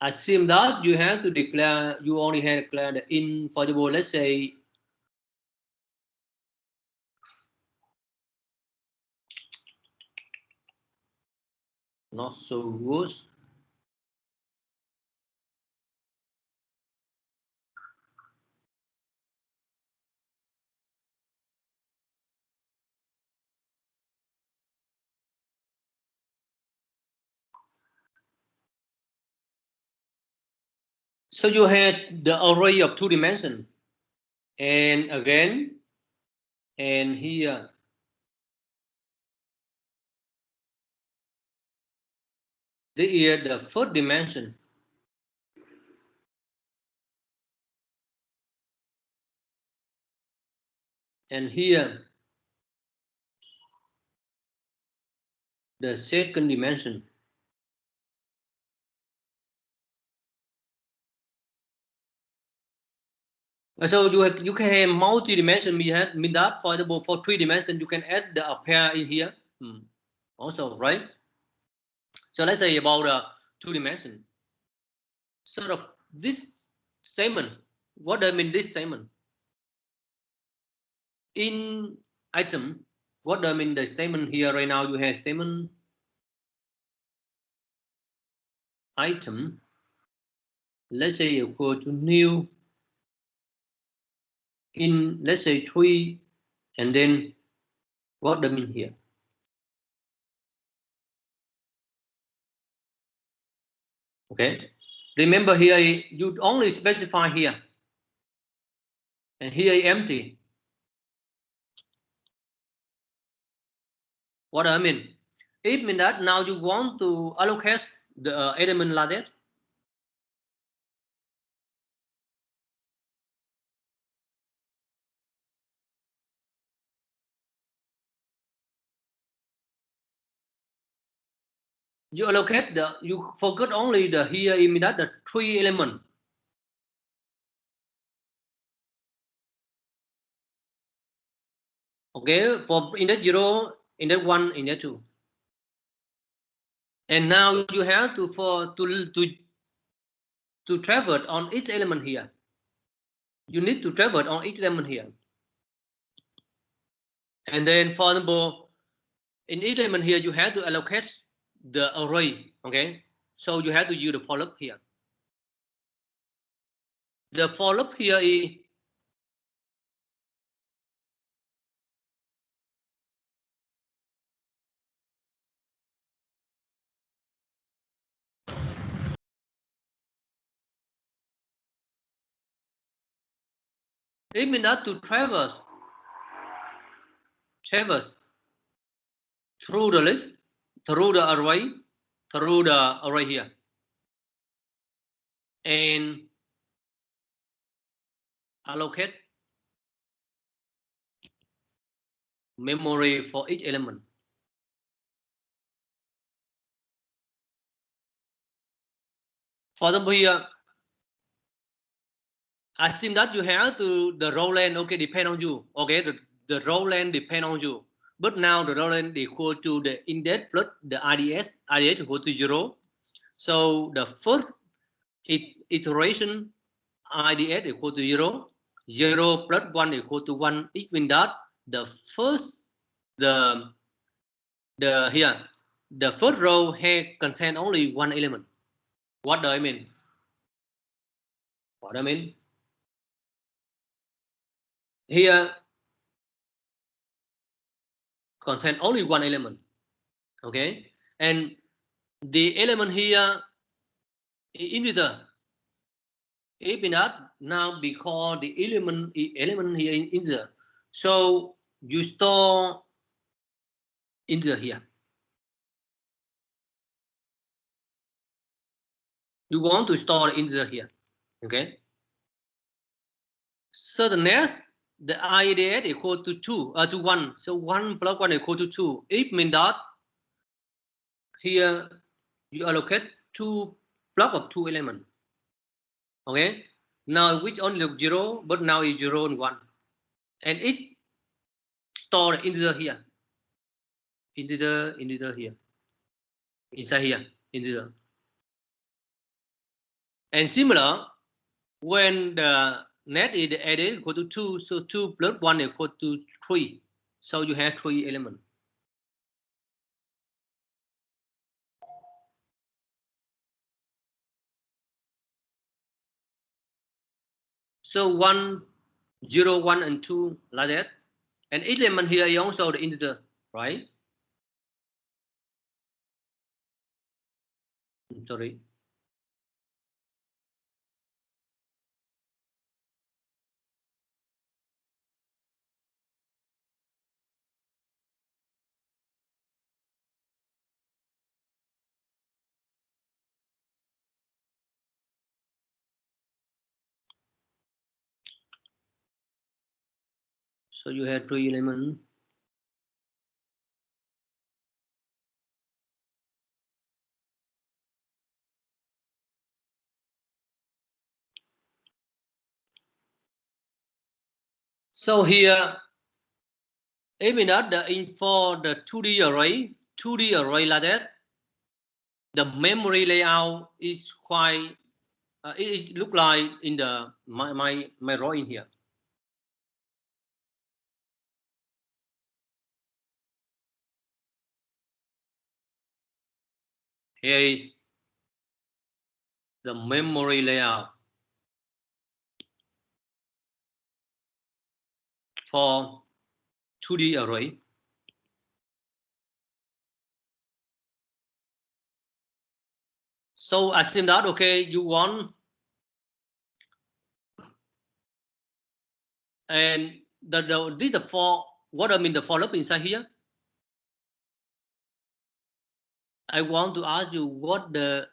Assume that you have to declare, you only have to declare the in, for example, let's say not so good. So you had the array of 2 dimensions, and again, and here this is the first dimension. And here the second dimension. So you can have multi-dimension mean that for example for 3 dimensions you can add the pair in here also, right? So let's say about 2 dimension. Sort of this statement. What does mean this statement? In item, what does mean the statement here right now? You have statement item. Let's say equal to new in, let's say 3, and then what does mean here? Okay, remember here you only specify here, and here is empty. What I mean? It means that now you want to allocate the element like that. You allocate you forget only the here it means that the 3 element. Okay, for index 0, index 1, index 2. And now you have to traverse on each element here. You need to traverse on each element here. And then for example, in each element here you have to allocate the array. Okay, so you have to use the for loop here. The for loop here is it means that to traverse through the list, through the array here, and allocate memory for each element. For example here, assume that you have to the row length, okay, depend on you. Okay, the row length depend on you. But now the row length equal to the index plus the IDS. IDS equal to 0. So the first iteration IDS equal to 0. 0 plus 1 equal to 1. It means that the first the first row here contain only 1 element. What do I mean? What do I mean? Here contain only 1 element. Okay, and the element here is integer. If not now because the element here is integer, so you store integer here. You want to store integer here. Okay. So the next, the IDS equal to 2 to 1. So 1 plus 1 equal to 2. It means that here you allocate 2 block of 2 elements. Okay. Now which only look 0, but now is 0 and 1. And it store integer here. Integer here. Inside here, integer. And similar, when the net is added equal to 2, so 2 plus 1 equal to 3. So you have 3 elements. So 1, 0, 1, and 2 like that. And each element here is also the integer, right? Sorry. So you have 3 elements. So here, if we not for the 2D array like that, the memory layout is quite it look like in the my drawing here. Here is the memory layout for 2D array. So assume that okay, you want and this the for what I mean the for loop inside here. I want to ask you what is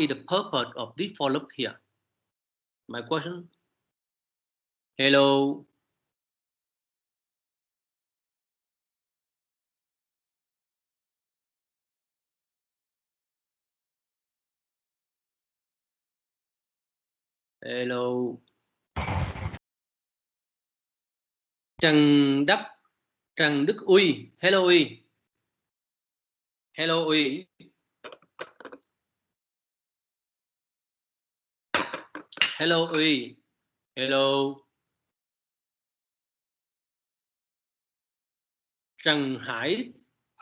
the purpose of this for loop here? My question. Hello. Hello. Trần Đức Uy. Hello Uy. Hello Uy. Hello Uy. Hello. Trần Hải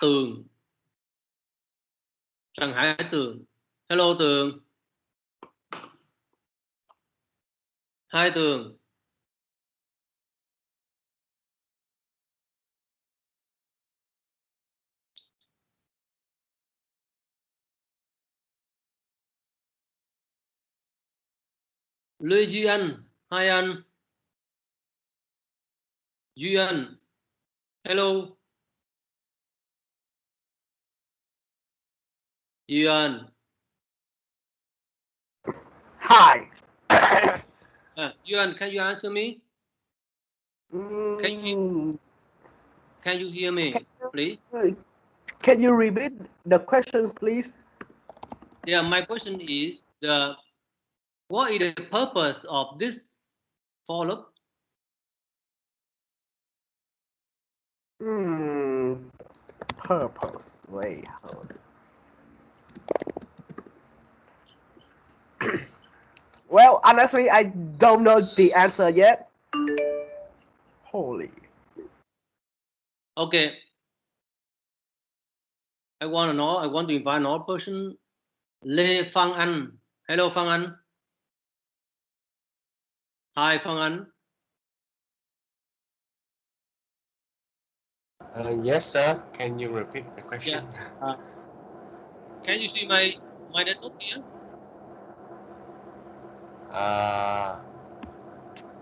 Tường. Trần Hải Tường. Hello Tường. Hai Tường. Lê Duy Anh. Hai anh. Duy Anh. Hello. Duy Anh.
Hi.
Yuan, can you answer me? Can you hear me, please?
Can you repeat the questions, please?
Yeah, my question is what is the purpose of this for loop?
Purpose. Wait. Hold. Well, honestly, I don't know the answer yet. Holy.
Okay. I want to invite another person. Lê Phan Anh. Hello, Phan Anh. Hi, Phan Anh.
Yes, sir. Can you repeat the question?
Yeah. Can you see my desktop here?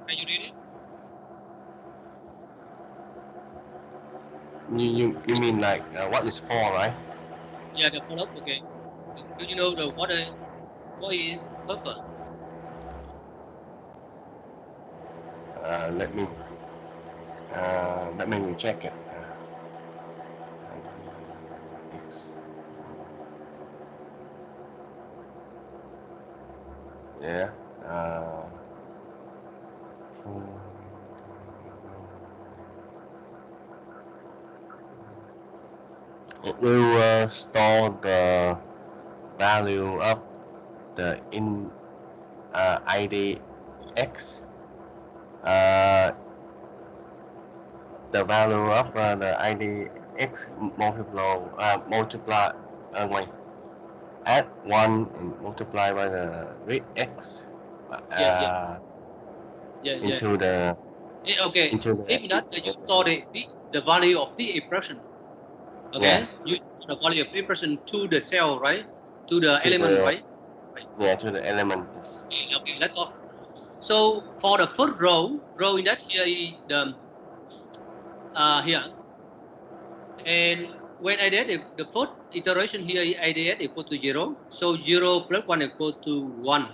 Can you read it?
You mean like what is for, right?
Yeah, the follow-up. Okay. Do you know what is purpose?
Let me check it. Yeah. It will store the value of the ID x. The value of the ID x multiply add 1 and multiply by the read x into the
okay.
into the
If not, you store the value of the expression. Okay,
yeah.
You the value of expression to the cell, right? To the
To
element,
the,
right?
Yeah, to the element.
Okay, let's go. So for the first row in that here is the here, and when I did the first iteration here is IDS equal to 0, so 0 plus 1 equal to 1,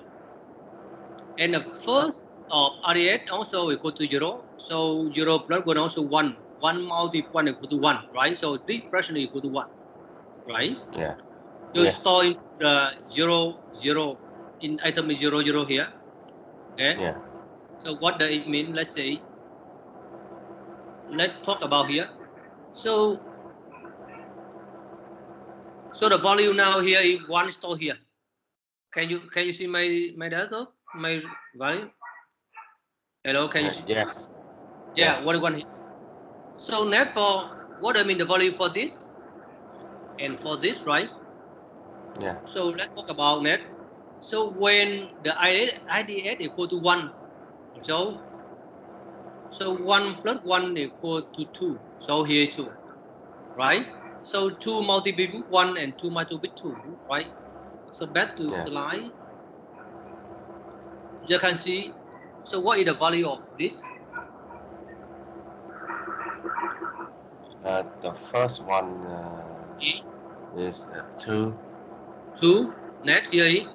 and the first of RDS also equal to 0. So 0 plus 1 also 1. 1 multiplied 1 equal to 1, right? So this expression equal to 1, right?
Yeah.
You
Yes.
store in the 0, 0 in item is 0, 0 here. Okay.
Yeah.
So what does it mean? Let's say. Let's talk about here. So the value now here is 1 stored here. Can you see my data? My value? Hello, can you see?
Yes.
Yeah,
Yes.
what is 1 here? So net for what I mean the value for this and for this, right?
Yeah.
So let's talk about net. So when the IDS equal to 1, so 1 plus 1 equal to 2. So here 2, right? So 2 multiplied with 1 and 2 multiplied with 2, right? So back to slide. You can see. So what is the value of this?
The first one is 2.
2. Next here is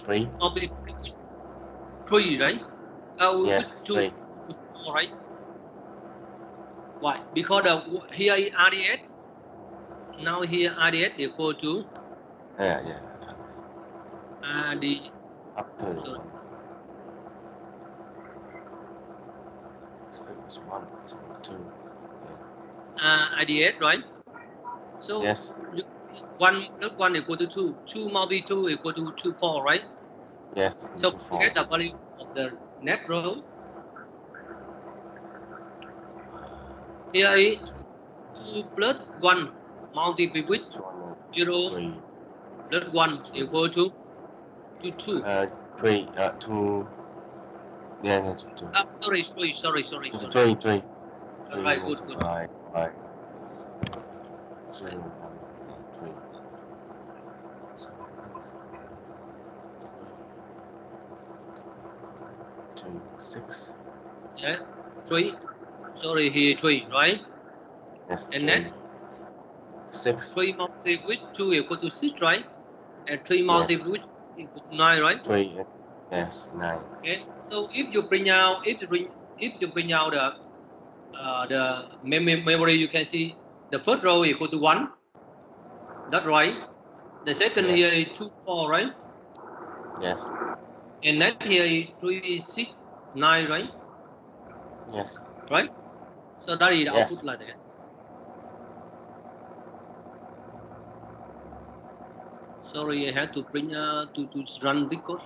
3.
3, right?
Yes,
2,
3.
4, right? Why? Because here is RDS. Now here RDS equal to
Yeah.
RD.
Up to 1. It's 1, so 2.
IDS, right? So
Yes.
1 plus 1 equal to 2. 2 multiplied 2 equal to 4, right?
Yes.
So
to
get
4.
the value of the net row. Here is 2 plus 1 multiplied with 0
3.
plus 1 equal to 2.
3. 2. Yeah, 2.
Sorry.
3.
Right, good.
Right. 0, 1, 3. So 2, 6.
Yeah, 3. Sorry, here 3, right?
Yes.
And
3.
then
6.
3 multiplied with 2 equal to 6, right? And 3 multiplied with equal to 9, right?
3. Yes. 9.
Okay. So if you bring out the memory, you can see the first row equal to 1. That's right. The second here is 2, 4, right?
Yes.
And next here is 3, 6, 9, right?
Yes.
Right? So that is the output like that. Sorry, I had to bring to run this code.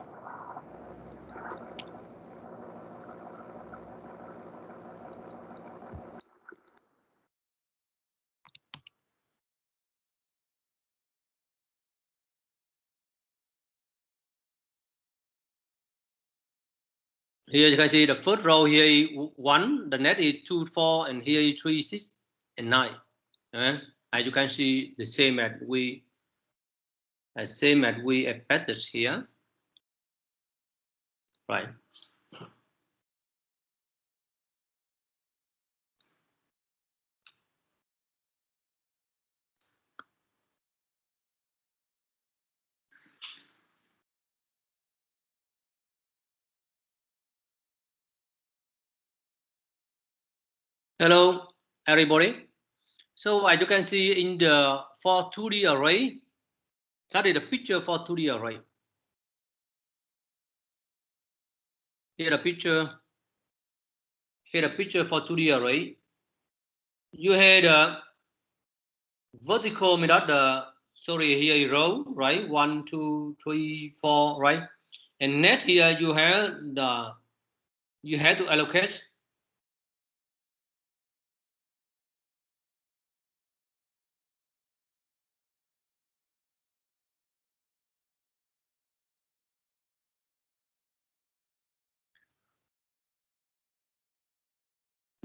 Here you can see the first row here is 1, the next is 2, 4, and here is 3, 6, and 9. And you can see the same as we appended here. Right. Hello, everybody. So as you can see in the for 2D array, that is the picture for 2D array. Here the picture for 2D array. You had a vertical method, here is row, right? 1, 2, 3, 4, right? And net here you have to allocate.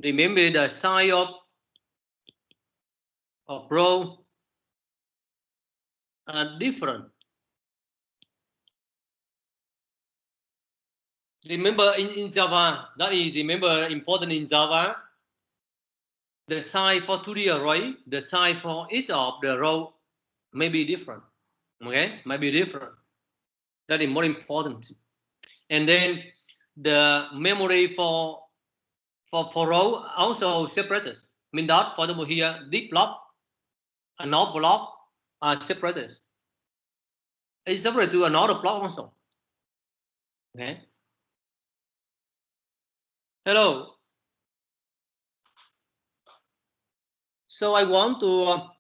Remember the size of row are different. Remember in Java, that is important in Java. The size for 2D array, the size for each of the row may be different. Okay, might be different. That is more important. And then the memory for row also separated. Mean that, for example, here this block and another block are separated. It's separated to another block also. Okay. Hello. So I want to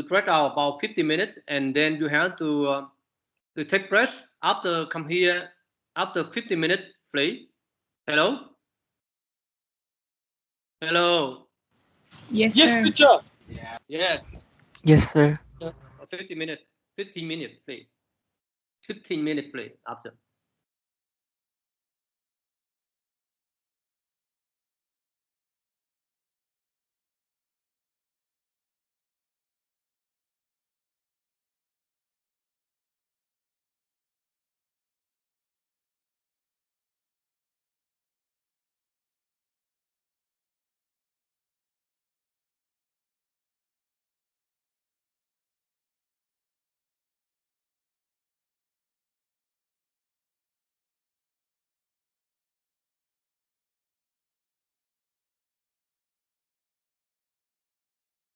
drag out about 50 minutes, and then you have to take breath after come here after 50 minutes free. Hello. Hello.
Yes,
Yes,
sir.
teacher.
Yeah.
Yes, sir.
15 minutes, please. 15 minutes, please. After.